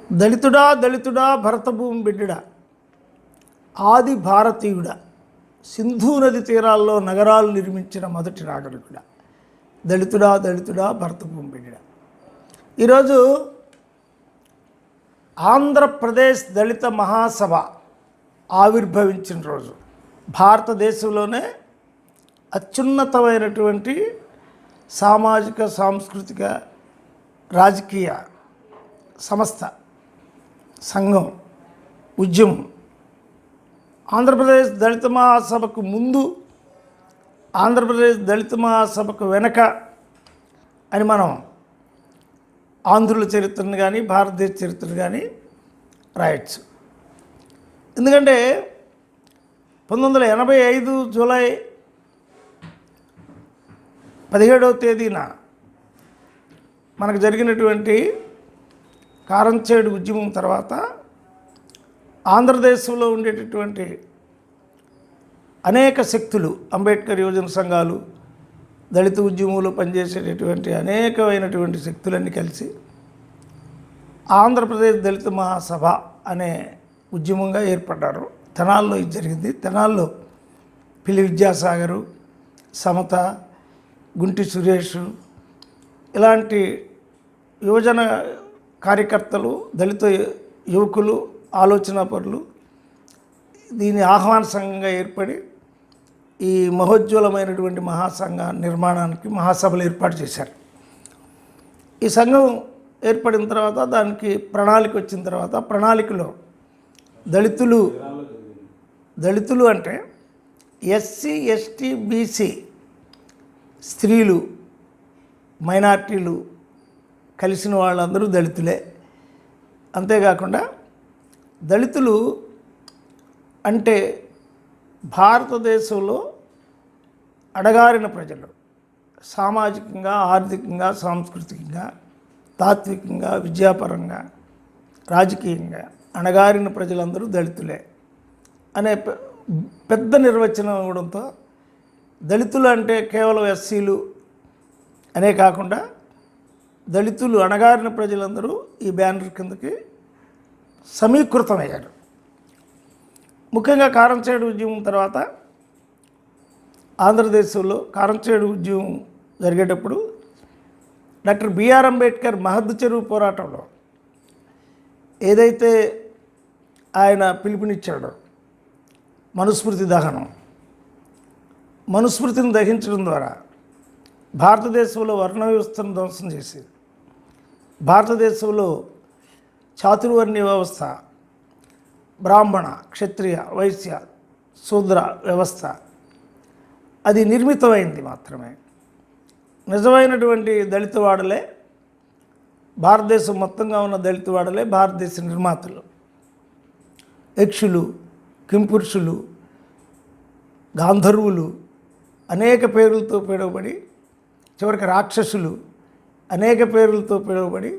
దళితుడా దళితుడా భరతభూమి బిడ్డడా, ఆది భారతీయుడా, సింధు నది తీరాల్లో నగరాలు నిర్మించిన మొదటి నాగరికుడా, దళితుడా దళితుడా భరతభూమి బిడ్డడా. ఈరోజు ఆంధ్రప్రదేశ్ దళిత మహాసభ ఆవిర్భవించిన రోజు. భారతదేశంలోనే అత్యున్నతమైనటువంటి సామాజిక, సాంస్కృతిక, రాజకీయ సంస్థ, సంఘం, ఉద్యమం. ఆంధ్రప్రదేశ్ దళిత మహాసభకు ముందు, ఆంధ్రప్రదేశ్ దళిత మహాసభకు వెనక అని మనం ఆంధ్రుల చరిత్రను కానీ భారతదేశ చరిత్రను కానీ రాయొచ్చు. ఎందుకంటే 1985 జూలై 17వ తేదీన మనకు జరిగినటువంటి కారంచేడు ఉద్యమం తర్వాత ఆంధ్రదేశంలో ఉండేటటువంటి అనేక శక్తులు, అంబేద్కర్ యువజన సంఘాలు, దళిత ఉద్యమంలో పనిచేసేటటువంటి అనేకమైనటువంటి శక్తులన్నీ కలిసి ఆంధ్రప్రదేశ్ దళిత మహాసభ అనే ఉద్యమంగా ఏర్పడ్డారు. తెనాల్లో ఇది జరిగింది. తెనాల్లో పిల్లి విద్యాసాగరు, సమత, గుంటి సురేష్ ఇలాంటి యువజన కార్యకర్తలు, దళిత యువకులు, ఆలోచనాపరులు దీని ఆహ్వాన సంఘంగా ఏర్పడి ఈ మహోజ్వలమైనటువంటి మహాసంఘ నిర్మాణానికి మహాసభలు ఏర్పాటు చేశారు. ఈ సంఘం ఏర్పడిన తర్వాత దానికి ప్రణాళిక వచ్చిన తర్వాత ప్రణాళికలో దళితులు అంటే ఎస్సీ, ఎస్టీ, బీసీ, స్త్రీలు, మైనార్టీలు కలిసిన వాళ్ళందరూ దళితులే. అంతేకాకుండా దళితులు అంటే భారతదేశంలో అడగారిన ప్రజలు, సామాజికంగా, ఆర్థికంగా, సాంస్కృతికంగా, తాత్వికంగా, విద్యాపరంగా, రాజకీయంగా అణగారిన ప్రజలందరూ దళితులే అనే పెద్ద నిర్వచనం ఇవ్వడంతో దళితులు అంటే కేవలం ఎస్సీలు అనే కాకుండా దళితులు, అణగారిన ప్రజలందరూ ఈ బ్యానర్ కిందకి సమీకృతమయ్యారు. ముఖ్యంగా కారంచేడు ఉద్యమం తర్వాత ఆంధ్రదేశంలో కారంచేడు ఉద్యమం జరిగేటప్పుడు డాక్టర్ బిఆర్ అంబేద్కర్ మహద్దు చెరువు పోరాటంలో ఏదైతే ఆయన పిలుపునిచ్చాడో మనుస్మృతి దహనం, మనుస్మృతిని దహించడం ద్వారా భారతదేశంలో వర్ణ వ్యవస్థను ధ్వంసం చేసి భారతదేశంలో చాతుర్వర్ణ్య వ్యవస్థ, బ్రాహ్మణ, క్షత్రియ, వైశ్య, శూద్ర వ్యవస్థ అది నిర్మితమైంది. మాత్రమే నిజమైనటువంటి దళితవాడలే, భారతదేశం మొత్తంగా ఉన్న దళితవాడలే భారతదేశ నిర్మాతలు. యక్షులు, కింపురుషులు, గాంధర్వులు అనేక పేర్లతో పిలువబడి, చివరికి రాక్షసులు అనేక పేర్లతో పిలువబడి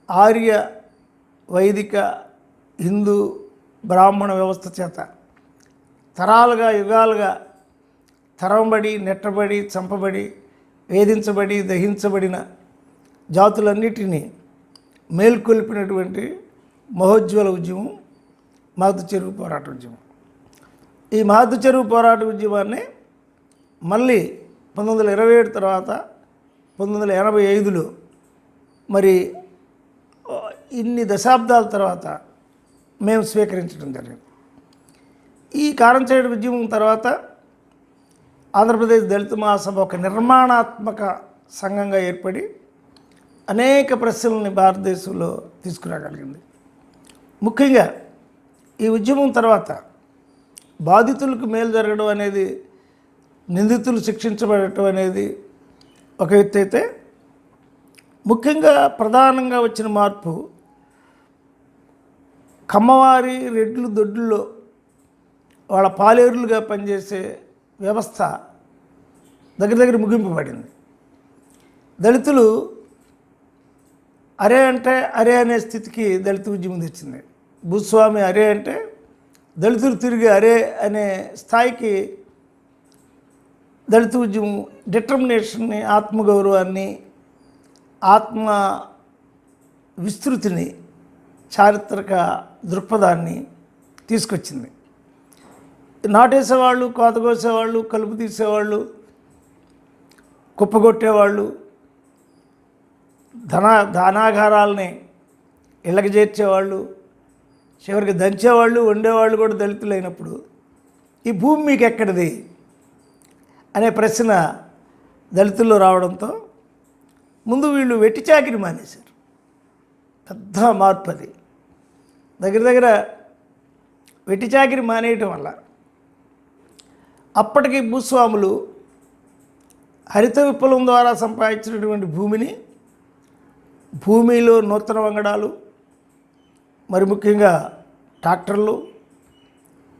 ఆర్య, వైదిక, హిందూ, బ్రాహ్మణ వ్యవస్థ చేత తరాలుగా, యుగాలుగా తరంబడి, నెట్టబడి, చంపబడి, వేధించబడి, దహించబడిన జాతులన్నిటినీ మేల్కొల్పినటువంటి మహోజ్వల ఉద్యమం మహద్దు చెరువు పోరాట ఉద్యమం. ఈ మహద్దు చెరువు పోరాట ఉద్యమాన్ని మళ్ళీ 1927 తర్వాత 1985లో మరి ఇన్ని దశాబ్దాల తర్వాత మేము స్వీకరించడం జరిగింది. ఈ కారంచేడు ఉద్యమం తర్వాత ఆంధ్రప్రదేశ్ దళిత మహాసభ ఒక నిర్మాణాత్మక సంఘంగా ఏర్పడి అనేక ప్రశ్నల్ని భారతదేశంలో తీసుకురాగలిగింది. ముఖ్యంగా ఈ ఉద్యమం తర్వాత బాధితులకు మేలు జరగడం అనేది, నిందితులు శిక్షించబడటం అనేది ఒక ఎత్తు అయితే, ముఖ్యంగా ప్రధానంగా వచ్చిన మార్పు కమ్మవారి, రెడ్లు, దొడ్లలో వాళ్ళ పాలేరులుగా పనిచేసే వ్యవస్థ దగ్గర ముగింపు పడింది. దళితులు అరే అంటే అరే అనే స్థితికి దళిత ఉద్యమం తెచ్చింది. భూస్వామి అరే అంటే దళితులు తిరిగి అరే అనే స్థాయికి దళిత ఉద్యమం డిటర్మినేషన్ని, ఆత్మగౌరవాన్ని, ఆత్మ విస్తృతిని చారిత్రక దృక్పథాన్ని తీసుకొచ్చింది. నాటేసేవాళ్ళు, కోత కోసేవాళ్ళు, కలుపు తీసేవాళ్ళు, కుప్పగొట్టేవాళ్ళు, ధనాగారాలని ఇళ్ళకి చేర్చేవాళ్ళు, చివరికి దంచేవాళ్ళు, వండేవాళ్ళు కూడా దళితులు అయినప్పుడు ఈ భూమి మీకు ఎక్కడిది అనే ప్రశ్న దళితుల్లో రావడంతో ముందు వీళ్ళు వెట్టి చాకిరి మానేశారు. పెద్ద మార్పు అది. దగ్గర వెట్టి చాకిరి మానేయటం వల్ల అప్పటికి భూస్వాములు హరిత విప్లవం ద్వారా సంపాదించినటువంటి భూమిలో నూతన వంగడాలు, మరి ముఖ్యంగా ట్రాక్టర్లు,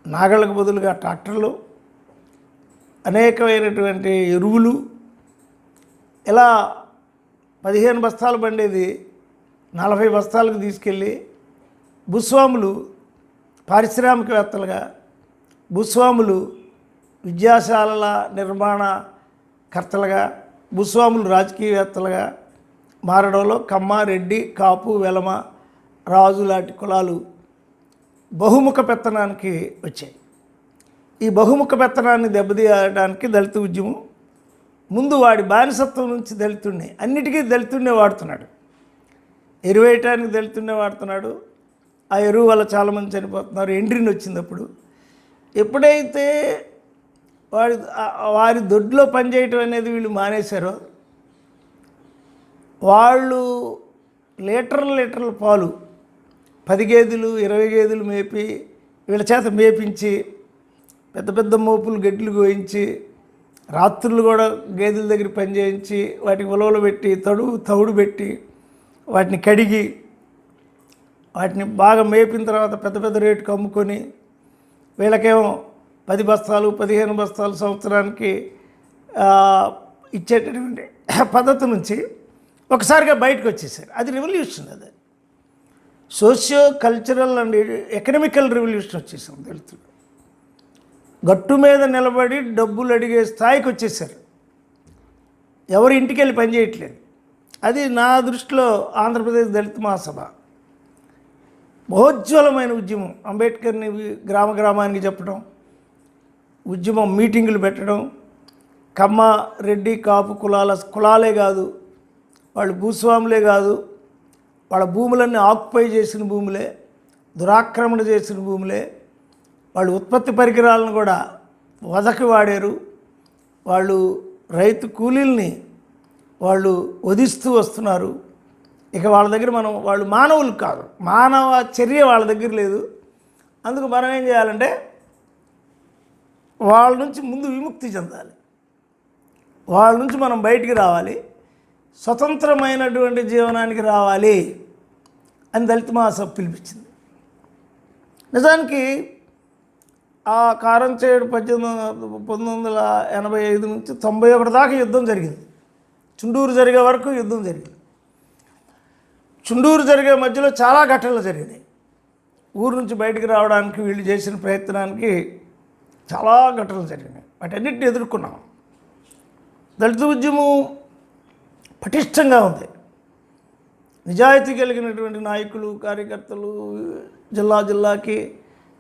నాగళ్ళకు బదులుగా ట్రాక్టర్లు, అనేకమైనటువంటి ఎరువులు, ఇలా 15 బస్తాలు పండేది 40 బస్తాలకు తీసుకెళ్ళి భూస్వాములు పారిశ్రామికవేత్తలుగా, భూస్వాములు విద్యాశాలల నిర్మాణకర్తలుగా, భూస్వాములు రాజకీయవేత్తలుగా మారడంలో కమ్మ, రెడ్డి, కాపు, వెలమ, రాజు లాంటి కులాలు బహుముఖ పెత్తనానికి వచ్చాయి. ఈ బహుముఖ పెత్తనాన్ని దెబ్బతీయడానికి దళిత ఉద్యమం ముందు వాడి బానిసత్వం నుంచి దళితుడిని, అన్నిటికీ దళితుడినే వాడుతున్నాడు. ఎరువేయటానికి దళితుడినే వాడుతున్నాడు. ఆ ఎరువు వల్ల చాలామంది చనిపోతున్నారు. ఎండ్రిని వచ్చినప్పుడు ఎప్పుడైతే వారి దొడ్లో పనిచేయటం అనేది వీళ్ళు మానేశారో, వాళ్ళు లీటర్ల పాలు 10 గేదెలు 20 గేదెలు మేపి వీళ్ళ చేత మేపించి పెద్ద పెద్ద మోపులు గడ్డలు గోయించి రాత్రులు కూడా గేదెల దగ్గర పనిచేయించి వాటికి ఉలవలు పెట్టి తవుడు పెట్టి వాటిని కడిగి వాటిని బాగా మేపిన తర్వాత పెద్ద పెద్ద రేటుకు అమ్ముకొని వీళ్ళకేమో 10 బస్తాలు 15 బస్తాలు సంవత్సరానికి ఇచ్చేటటువంటి పద్ధతి నుంచి ఒకసారిగా బయటకు వచ్చేసారు. అది రెవల్యూషన్. అది socio cultural and economical revolution వచ్చేసింది. దళితులు గట్టు మీద నిలబడి డబ్బులు అడిగే స్థాయికి వచ్చేసారు. ఎవరి ఇంటికి వెళ్ళి పనిచేయట్లేదు. అది నా దృష్టిలో ఆంధ్రప్రదేశ్ దళిత మహాసభ బహోజ్వలమైన ఉద్యమం. అంబేద్కర్ని గ్రామానికి చెప్పడం, ఉద్యమం మీటింగులు పెట్టడం, కమ్మ, రెడ్డి, కాపు కులాలే కాదు, వాళ్ళు భూస్వాములే కాదు, వాళ్ళ భూములన్నీ ఆక్యుపై చేసిన భూములే, దురాక్రమణ చేసిన భూములే, వాళ్ళు ఉత్పత్తి పరికరాలను కూడా వదకి వాడారు. వాళ్ళు రైతు కూలీల్ని వాళ్ళు వధిస్తూ వస్తున్నారు. ఇక వాళ్ళ దగ్గర వాళ్ళు మానవులు కాదు, మానవ చర్య వాళ్ళ దగ్గర లేదు. అందుకు మనం ఏం చేయాలంటే వాళ్ళ నుంచి ముందు విముక్తి చెందాలి. వాళ్ళ నుంచి మనం బయటికి రావాలి, స్వతంత్రమైనటువంటి జీవనానికి రావాలి అని దళిత మహాసభ పిలిపించింది. నిజానికి ఆ కారంచేడు 1985 నుంచి 91 దాకా యుద్ధం జరిగింది. చుండూరు జరిగే వరకు యుద్ధం జరిగింది. చుండూరు జరిగే మధ్యలో చాలా ఘటనలు జరిగినాయి. ఊరు నుంచి బయటికి రావడానికి వీళ్ళు చేసిన ప్రయత్నానికి చాలా ఘటనలు జరిగినాయి. వాటన్నిటిని ఎదుర్కొన్నాం. దళిత ఉద్యమం పటిష్టంగా ఉంది. నిజాయితీ కలిగినటువంటి నాయకులు, కార్యకర్తలు, జిల్లాకి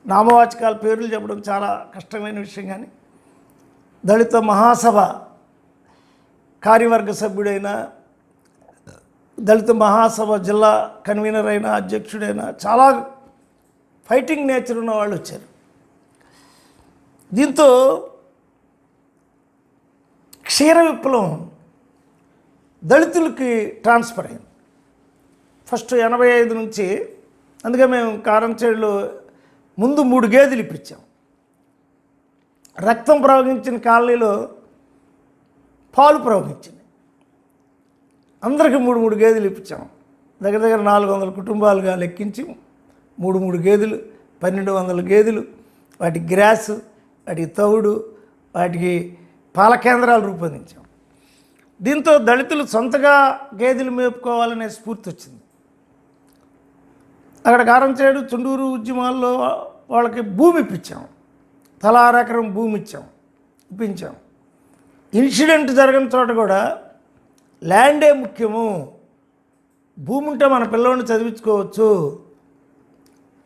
నామవాచకాల పేర్లు చెప్పడం చాలా కష్టమైన విషయం. కానీ దళిత మహాసభ కార్యవర్గ సభ్యుడైన, దళిత మహాసభ జిల్లా కన్వీనర్ అయిన, అధ్యక్షుడైన చాలా ఫైటింగ్ నేచర్ ఉన్న వాళ్ళు వచ్చారు. దీంతో క్షీర విప్లవం దళితులకి ట్రాన్స్ఫర్ అయింది. ఫస్ట్ 85 నుంచి. అందుకే మేము కారంచేడులో ముందు 3 గేదెలు ఇప్పించాం. రక్తం ప్రవహించిన కాలనీలో పాలు ప్రవహించింది. అందరికీ 3 గేదెలు ఇప్పించాం. దగ్గర 400 కుటుంబాలుగా లెక్కించి 3 గేదెలు, 1200 గేదెలు, వాటికి గ్రాసు, వాటికి తవుడు, వాటికి పాల కేంద్రాలు రూపొందించాం. దీంతో దళితులు సొంతగా గేదెలు మేపుకోవాలనే స్ఫూర్తి వచ్చింది. అక్కడ కారంచేడు, చుండూరు ఉద్యమాల్లో వాళ్ళకి భూమి ఇప్పించాం. తలా ఎకరం భూమి ఇప్పించాం. ఇన్సిడెంట్ జరగని చోట కూడా ల్యాండే ముఖ్యము, భూమి ఉంటే మన పిల్లల్ని చదివించుకోవచ్చు,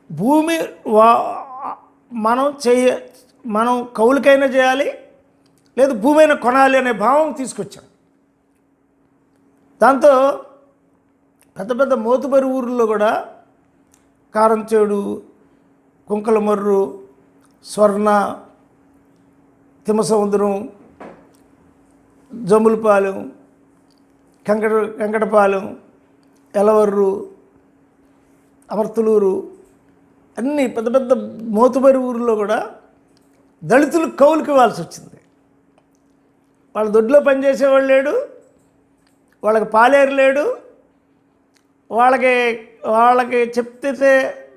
భూమి మనం మనం కౌలుకైనా చేయాలి, లేదు భూమి అయినా కొనాలి అనే భావం తీసుకొచ్చాం. దాంతో పెద్ద పెద్ద మోతుబరి ఊర్లో కూడా కారంచేడు, కుంకలమర్రు, స్వర్ణ, తిమ్మసముద్రం, జమ్ములపాలెం, వెంకటపాలెం, ఎలవర్రు, అమర్తలూరు అన్నీ పెద్ద పెద్ద మోతుబరి ఊరిలో కూడా దళితులు కౌలుకి ఇవ్వాల్సి వచ్చింది. వాళ్ళ దొడ్లో పనిచేసేవాళ్ళు లేడు, వాళ్ళకి పాలేరు లేడు, వాళ్ళకి చెప్తే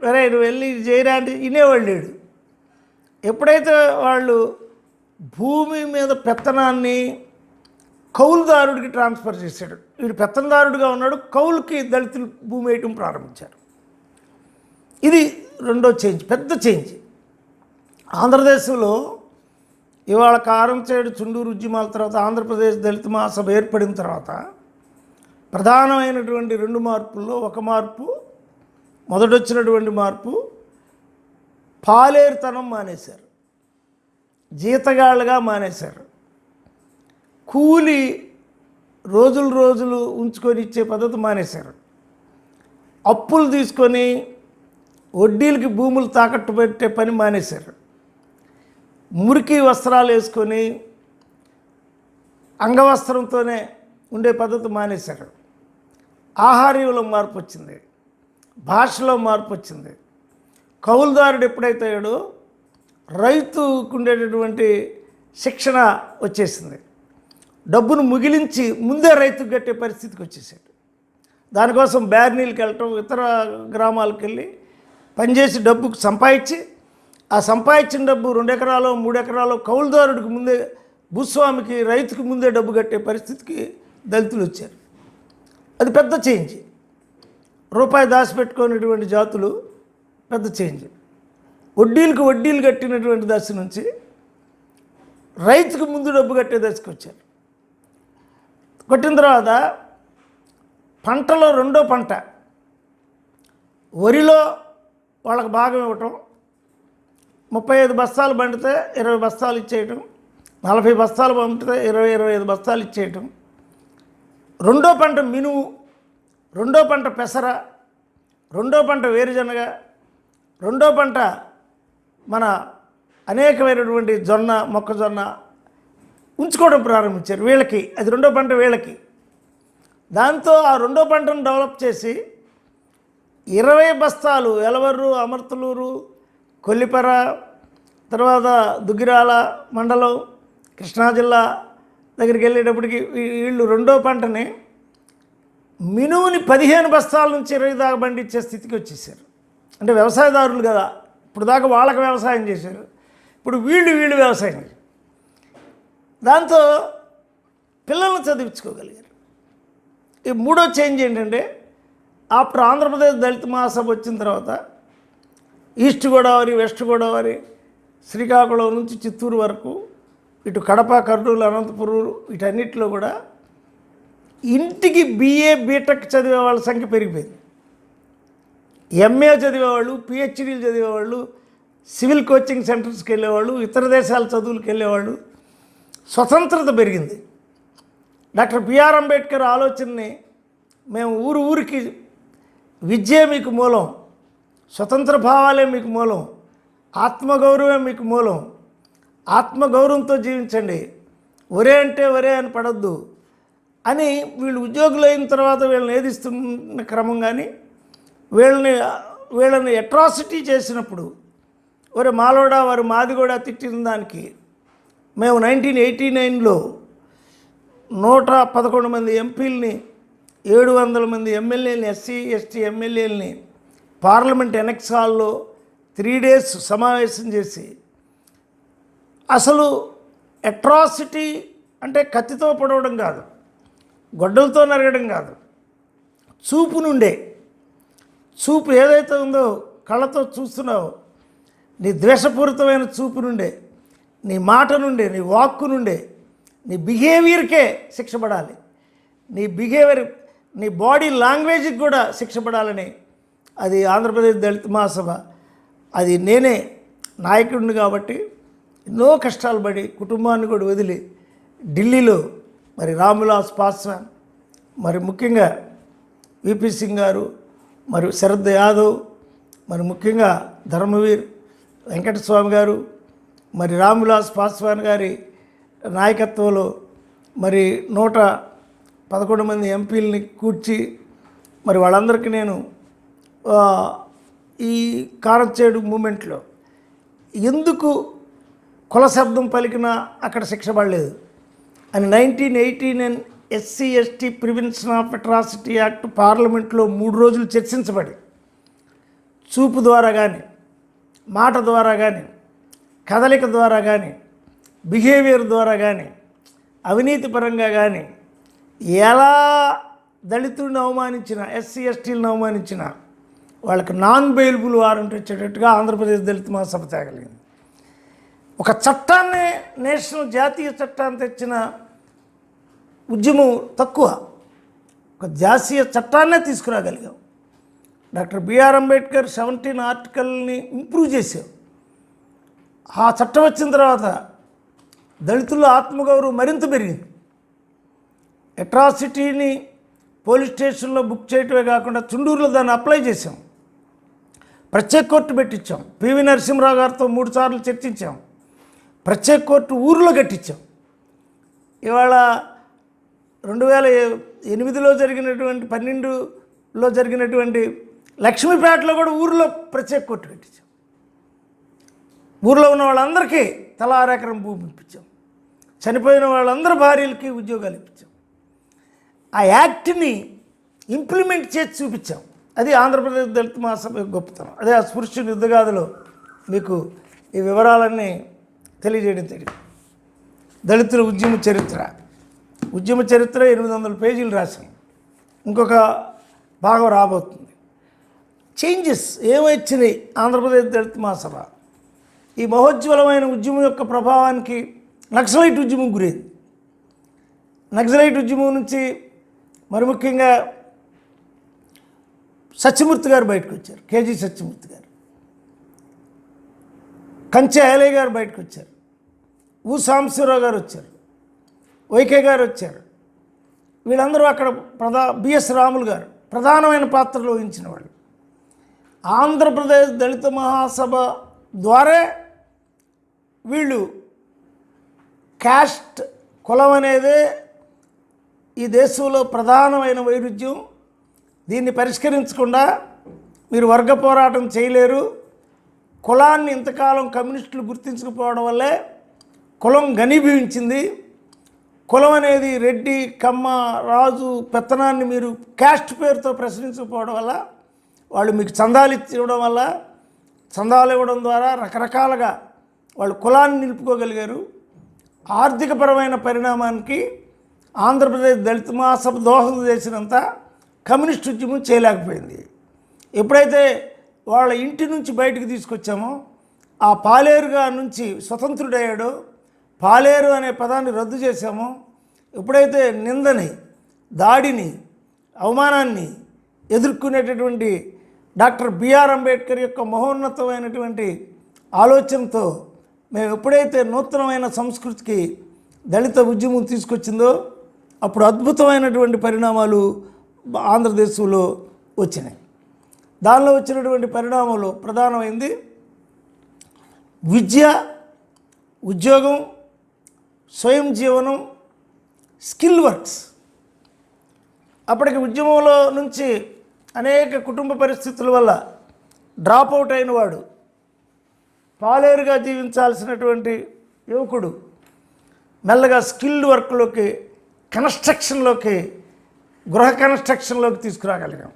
అరే నువ్వు వెళ్ళి చేయరా అంటే వినేవాళ్ళు లేడు. ఎప్పుడైతే వాళ్ళు భూమి మీద పెత్తనాన్ని కౌలుదారుడికి ట్రాన్స్ఫర్ చేశాడు, వీడు పెత్తనదారుడిగా ఉన్నాడు, కౌలుకి దళితులు భూమి వేయటం ప్రారంభించారు. ఇది రెండో చేంజ్, పెద్ద చేంజ్. ఆంధ్రదేశంలో ఇవాళ కారంచేడు, చుండూరు ఉద్యమాల తర్వాత ఆంధ్రప్రదేశ్ దళిత మహాసభ ఏర్పడిన తర్వాత ప్రధానమైనటువంటి రెండు మార్పుల్లో ఒక మార్పు, మొదటొచ్చినటువంటి మార్పు, పాలేరుతనం మానేశారు, జీతగాళ్ళుగా మానేశారు. కూలి రోజులు ఉంచుకొని ఇచ్చే పద్ధతి మానేశారు. అప్పులు తీసుకొని వడ్డీలకి భూములు తాకట్టు పెట్టే పని మానేశారు. మురికి వస్త్రాలు వేసుకొని అంగవస్త్రంతోనే ఉండే పద్ధతి మానేశారు. ఆహార్యంలో మార్పు వచ్చింది, భాషలో మార్పు వచ్చింది. కౌలుదారుడు ఎప్పుడైతే అయ్యాడో రైతుకు ఉండేటటువంటి శిక్షణ వచ్చేసింది. డబ్బును ముగిలించి ముందే రైతుకు కట్టే పరిస్థితికి వచ్చేసాడు. దానికోసం బ్యార్నీలకు వెళ్ళటం, ఇతర గ్రామాలకు వెళ్ళి పనిచేసి డబ్బుకు సంపాదించి, ఆ సంపాదించిన డబ్బు 2 ఎకరాలు 3 ఎకరాలు కౌలుదారుడికి ముందే, భూస్వామికి, రైతుకి ముందే డబ్బు కట్టే పరిస్థితికి దళితులు వచ్చారు. అది పెద్ద చేంజ్. రూపాయి దాచిపెట్టుకునేటువంటి జాతులు పెద్ద చేంజ్. వడ్డీలు కట్టినటువంటి దశ నుంచి రైతుకు ముందు డబ్బు కట్టే దశకు వచ్చారు. కొట్టిన తర్వాత పంటలో రెండో పంట వరిలో వాళ్ళకి భాగం ఇవ్వటం, 35 బస్తాలు పండితే 20 బస్తాలు ఇచ్చేయటం, 40 బస్తాలు పంపితే 20-25 బస్తాలు ఇచ్చేయటం. రెండో పంట మినుము, రెండో పంట పెసర, రెండో పంట వేరుశనగ, రెండో పంట మన అనేకమైనటువంటి జొన్న, మొక్కజొన్న ఉంచుకోవడం ప్రారంభించారు వీళ్ళకి. అది రెండో పంట వీళ్ళకి. దాంతో ఆ రెండో పంటను డెవలప్ చేసి 20 బస్తాలు ఎలవర్రు, అమర్తలూరు, కొల్లిపర, తర్వాత దుగ్గిరాల మండలం, కృష్ణా జిల్లా దగ్గరికి వెళ్ళేటప్పటికి వీళ్ళు రెండో పంటని మినుముని 15 బస్తాల నుంచి 20 దాకా పండించే స్థితికి వచ్చేసారు. అంటే వ్యవసాయదారులు కదా, ఇప్పుడు దాకా వాళ్ళకి వ్యవసాయం చేశారు, ఇప్పుడు వీళ్ళు వ్యవసాయం చేశారు. దాంతో పిల్లల్ని చదివించుకోగలిగారు. ఈ మూడో చేంజ్ ఏంటంటే, ఆఫ్టర్ ఆంధ్రప్రదేశ్ దళిత మహాసభ వచ్చిన తర్వాత ఈస్ట్ గోదావరి, వెస్ట్ గోదావరి, శ్రీకాకుళం నుంచి చిత్తూరు వరకు, ఇటు కడప, కర్నూలు, అనంతపురం, వీటన్నిటిలో కూడా ఇంటికి BA, BTech చదివే వాళ్ళ సంఖ్య పెరిగిపోయింది. MA చదివేవాళ్ళు, PhDలు చదివేవాళ్ళు, సివిల్ కోచింగ్ సెంటర్స్కి వెళ్ళేవాళ్ళు, ఇతర దేశాల చదువులకు వెళ్ళేవాళ్ళు. స్వతంత్రత పెరిగింది. డాక్టర్ బిఆర్ అంబేద్కర్ ఆలోచనని మేము ఊరికి విద్యే మీకు మూలం, స్వతంత్ర భావాలే మీకు మూలం, ఆత్మగౌరవమే మీకు మూలం, ఆత్మగౌరవంతో జీవించండి, ఒరే అంటే ఒరే అని పడద్దు అని వీళ్ళు ఉద్యోగులు అయిన తర్వాత వీళ్ళని ఏదిస్తున్న క్రమం. కానీ వీళ్ళని అట్రాసిటీ చేసినప్పుడు, ఒరే మాలోడా వారు మాది కూడా తిట్టిన దానికి మేము 1989లో 111 మంది ఎంపీలని, 700 మంది ఎమ్మెల్యేలని, SC ST ఎమ్మెల్యేలని పార్లమెంట్ ఎనెక్స్ హాల్లో 3 days సమావేశం చేసి, అసలు అట్రాసిటీ అంటే కత్తితో పొడవడం కాదు, గొడ్డలతో నరగడం కాదు, చూపు ఏదైతే ఉందో, కళ్ళతో చూస్తున్నావో, నీ ద్వేషపూరితమైన చూపు నుండే, నీ మాట నుండే, నీ వాక్కు నుండే, నీ బిహేవియర్కే శిక్ష పడాలి, నీ బాడీ లాంగ్వేజ్కి కూడా శిక్ష పడాలని అది ఆంధ్రప్రదేశ్ దళిత మహాసభ అది నేనే నాయకుడిని కాబట్టి ఎన్నో కష్టాలు పడి కుటుంబాన్ని కూడా వదిలి ఢిల్లీలో మరి రామ్విలాస్ పాస్వాన్, మరి ముఖ్యంగా విపి సింగ్ గారు, మరి శరద్ యాదవ్, మరి ముఖ్యంగా ధర్మవీర్ వెంకటస్వామి గారు, మరి రామ్విలాస్ పాస్వాన్ గారి నాయకత్వంలో మరి 111 మంది ఎంపీలని కూర్చి మరి వాళ్ళందరికీ నేను ఈ కారంచేడు మూమెంట్లో ఎందుకు కుల శబ్దం పలికినా అక్కడ శిక్ష పడలేదు అని 1989 SC ST prevention of atrocity act పార్లమెంట్లో 3 రోజులు చర్చించబడి చూపు ద్వారా కానీ, మాట ద్వారా కానీ, కదలిక ద్వారా కానీ, బిహేవియర్ ద్వారా కానీ, అవినీతి పరంగా కానీ ఎలా దళితుడిని అవమానించిన, ఎస్సీ ఎస్టీలను అవమానించిన వాళ్ళకి నాన్ బెయిలబుల్ వారెంట్ వచ్చేటట్టుగా ఆంధ్రప్రదేశ్ దళిత మహాసభ తేగలిగింది. ఒక చట్టాన్ని, నేషనల్ జాతీయ చట్టాన్ని తెచ్చిన ఉద్యమం తక్కువ, ఒక జాతీయ చట్టాన్నే తీసుకురాగలిగాం. డాక్టర్ బిఆర్ అంబేద్కర్ 17 ఆర్టికల్ని ఇంప్రూవ్ చేసాం. ఆ చట్టం వచ్చిన తర్వాత దళితుల్లో ఆత్మగౌరవం మరింత పెరిగింది. అట్రాసిటీని పోలీస్ స్టేషన్లో బుక్ చేయటమే కాకుండా చుండూరులో దాన్ని అప్లై చేసాం. ప్రత్యేక కోర్టు పెట్టించాం. పివి నరసింహరావు గారితో 3 సార్లు చర్చించాం. ప్రత్యేక కోర్టు ఊరిలో కట్టించాం. ఇవాళ 2008లో జరిగినటువంటి 12లో జరిగినటువంటి లక్ష్మీపేటలో కూడా ఊరిలో ప్రత్యేక కోర్టు కట్టించాం. ఊరిలో ఉన్న వాళ్ళందరికీ తలా 6 ఎకరం భూమి ఇప్పించాం. చనిపోయిన వాళ్ళందరి భార్యలకి ఉద్యోగాలు ఇప్పించాం. ఆ యాక్ట్ని ఇంప్లిమెంట్ చేసి చూపించాం. అది ఆంధ్రప్రదేశ్ దళిత మహాసభ గొప్పతనం. అదే ఆ స్పృశ్యుని యుద్ధగాథలో మీకు ఈ వివరాలన్నీ తెలియజేయడం జరిగింది. దళితుల ఉద్యమ చరిత్ర 800 పేజీలు రాసాం. ఇంకొక భాగం రాబోతుంది. చేంజెస్ ఏమొచ్చినాయి ఆంధ్రప్రదేశ్ దళిత మహాసభ? ఈ మహోజ్వలమైన ఉద్యమం యొక్క ప్రభావానికి నక్సలైట్ ఉద్యమం గురైంది. నక్సలైట్ ఉద్యమం నుంచి మరి ముఖ్యంగా సత్యమూర్తి గారు బయటకు వచ్చారు. కేజీ సత్యమూర్తి గారు, కంచె ఐలయ్య గారు బయటకు వచ్చారు. సాంబశివరావు గారు వచ్చారు. వైకే గారు వచ్చారు. వీళ్ళందరూ అక్కడ బిఎస్ రాములు గారు ప్రధానమైన పాత్రలు వహించిన వాళ్ళు. ఆంధ్రప్రదేశ్ దళిత మహాసభ ద్వారా వీళ్ళు క్యాస్ట్, కులం అనేదే ఈ దేశంలో ప్రధానమైన వైరుధ్యం. దీన్ని పరిష్కరించకుండా మీరు వర్గ పోరాటం చేయలేరు. కులాన్ని ఇంతకాలం కమ్యూనిస్టులు గుర్తించకపోవడం వల్లే కులం ఘనీభవించింది. కులం అనేది రెడ్డి, కమ్మ, రాజు పెత్తనాన్ని మీరు క్యాస్ట్ పేరుతో ప్రశ్నించకపోవడం వల్ల, వాళ్ళు మీకు చందాలు ఇవ్వడం వల్ల, చందాలు ఇవ్వడం ద్వారా రకరకాలుగా వాళ్ళు కులాన్ని నిలుపుకోగలిగారు. ఆర్థికపరమైన పరిణామానికి ఆంధ్రప్రదేశ్ దళిత మహాసభ దోహదం చేసినంత కమ్యూనిస్ట్ ఉద్యమం చేయలేకపోయింది. ఎప్పుడైతే వాళ్ళ ఇంటి నుంచి బయటకు తీసుకొచ్చామో, ఆ పాలేరుగా నుంచి స్వతంత్రుడయ్యాడో, పాలేరు అనే పదాన్ని రద్దు చేశామో, ఎప్పుడైతే నిందని, దాడిని, అవమానాన్ని ఎదుర్కొనేటటువంటి డాక్టర్ బిఆర్ అంబేద్కర్ యొక్క మహోన్నతమైనటువంటి ఆలోచనతో మేము ఎప్పుడైతే నూతనమైన సంస్కృతికి దళిత ఉద్యమం తీసుకొచ్చిందో, అప్పుడు అద్భుతమైనటువంటి పరిణామాలు ఆంధ్రదేశంలో వచ్చినాయి. దానిలో వచ్చినటువంటి పరిణామంలో ప్రధానమైంది విద్య, ఉద్యోగం, స్వయం జీవనం, స్కిల్ వర్క్స్. అప్పటికి ఉద్యమంలో నుంచి అనేక కుటుంబ పరిస్థితుల వల్ల డ్రాప్ అవుట్ అయిన వాడు, పాలేరుగా జీవించాల్సినటువంటి యువకుడు మెల్లగా స్కిల్డ్ వర్క్లోకి, కన్స్ట్రక్షన్లోకి, గృహ కన్స్ట్రక్షన్లోకి తీసుకురాగలిగాం.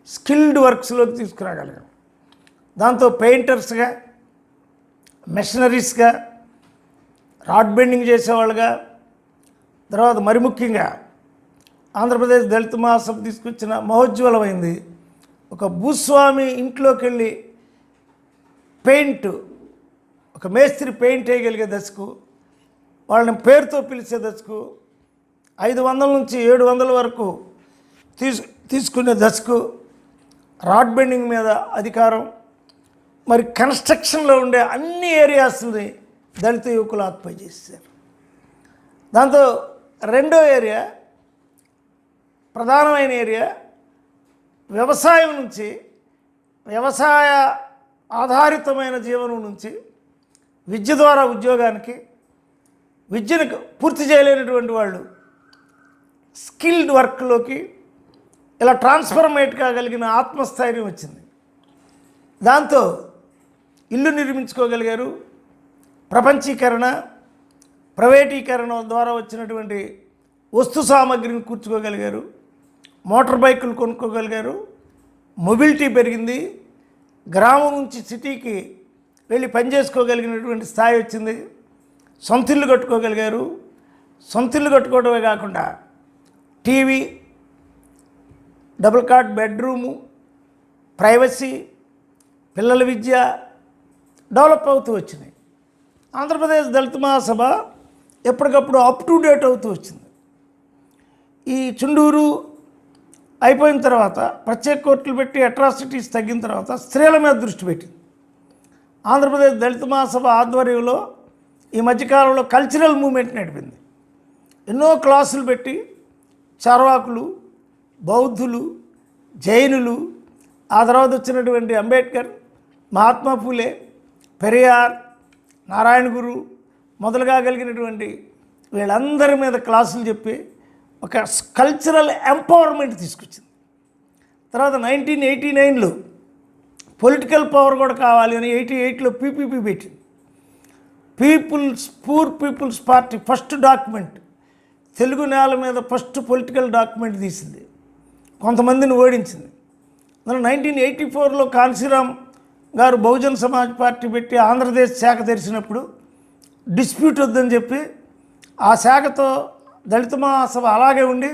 స్కిల్డ్ వర్క్స్లోకి తీసుకురాగలిగాం. దాంతో పెయింటర్స్గా, మెషనరీస్గా, రాడ్ బెండింగ్ చేసేవాళ్ళుగా, తర్వాత మరి ముఖ్యంగా ఆంధ్రప్రదేశ్ దళిత మహాసభ తీసుకొచ్చిన మహోజ్వలమైంది ఒక భూస్వామి ఇంట్లోకి వెళ్ళి పెయింట్, ఒక మేస్త్రి పెయింట్ వేయగలిగే దశకు, వాళ్ళని పేరుతో పిలిచే దశకు, 500 నుంచి 700 వరకు తీసుకునే దశకు, రాడ్ బెండింగ్ మీద అధికారం, మరి కన్స్ట్రక్షన్లో ఉండే అన్ని ఏరియాస్ని దళిత యువకులు ఆక్యుపై చేశారు. దాంతో రెండో ఏరియా, ప్రధానమైన ఏరియా వ్యవసాయం నుంచి, వ్యవసాయ ఆధారితమైన జీవనం నుంచి విద్య ద్వారా ఉద్యోగానికి, విద్యను పూర్తి చేయలేనటువంటి వాళ్ళు స్కిల్డ్ వర్క్లోకి ఇలా ట్రాన్స్ఫర్మేట్ కాగలిగిన ఆత్మస్థైర్యం వచ్చింది. దాంతో ఇల్లు నిర్మించుకోగలిగారు. ప్రపంచీకరణ, ప్రైవేటీకరణ ద్వారా వచ్చినటువంటి వస్తు సామాగ్రిని కూర్చుకోగలిగారు. మోటార్ బైకులు కొనుక్కోగలిగారు. మొబిలిటీ పెరిగింది. గ్రామం నుంచి సిటీకి వెళ్ళి పనిచేసుకోగలిగినటువంటి స్థాయి వచ్చింది. సొంత ఇల్లు కట్టుకోగలిగారు. సొంత ఇల్లు కట్టుకోవడమే కాకుండా TV, double cot bedroom, privacy, పిల్లల విద్య డెవలప్ అవుతూ వచ్చినాయి. ఆంధ్రప్రదేశ్ దళిత మహాసభ ఎప్పటికప్పుడు అప్ టు డేట్ అవుతూ వచ్చింది. ఈ చుండూరు అయిపోయిన తర్వాత, ప్రత్యేక కోర్టులు పెట్టి అట్రాసిటీస్ తగ్గిన తర్వాత స్త్రీల మీద దృష్టి పెట్టింది. ఆంధ్రప్రదేశ్ దళిత మహాసభ ఆధ్వర్యంలో ఈ మధ్యకాలంలో కల్చరల్ మూమెంట్ నడిపింది. ఎన్నో క్లాసులు పెట్టి చార్వాకులు, బౌద్ధులు, జైనులు, ఆ తర్వాత వచ్చినటువంటి అంబేద్కర్, మహాత్మా ఫూలే, పెరియార్, నారాయణ గురు మొదలుగా కలిగినటువంటి వీళ్ళందరి మీద క్లాసులు చెప్పి ఒక కల్చరల్ ఎంపవర్మెంట్ తీసుకొచ్చింది. తర్వాత 1989లో పొలిటికల్ పవర్ కూడా కావాలి అని 88లో పీపీపీ పెట్టింది. Poor peoples party first document, Telugu నేల మీద ఫస్ట్ పొలిటికల్ డాక్యుమెంట్ తీసింది. కొంతమందిని ఓడించింది. అందులో 1984లో కాన్సీరామ్ గారు బహుజన్ సమాజ్ పార్టీ పెట్టి ఆంధ్రప్రదేశ్ శాఖ తెరిచినప్పుడు డిస్ప్యూట్ వద్దని చెప్పి ఆ శాఖతో దళిత మహాసభ అలాగే ఉండి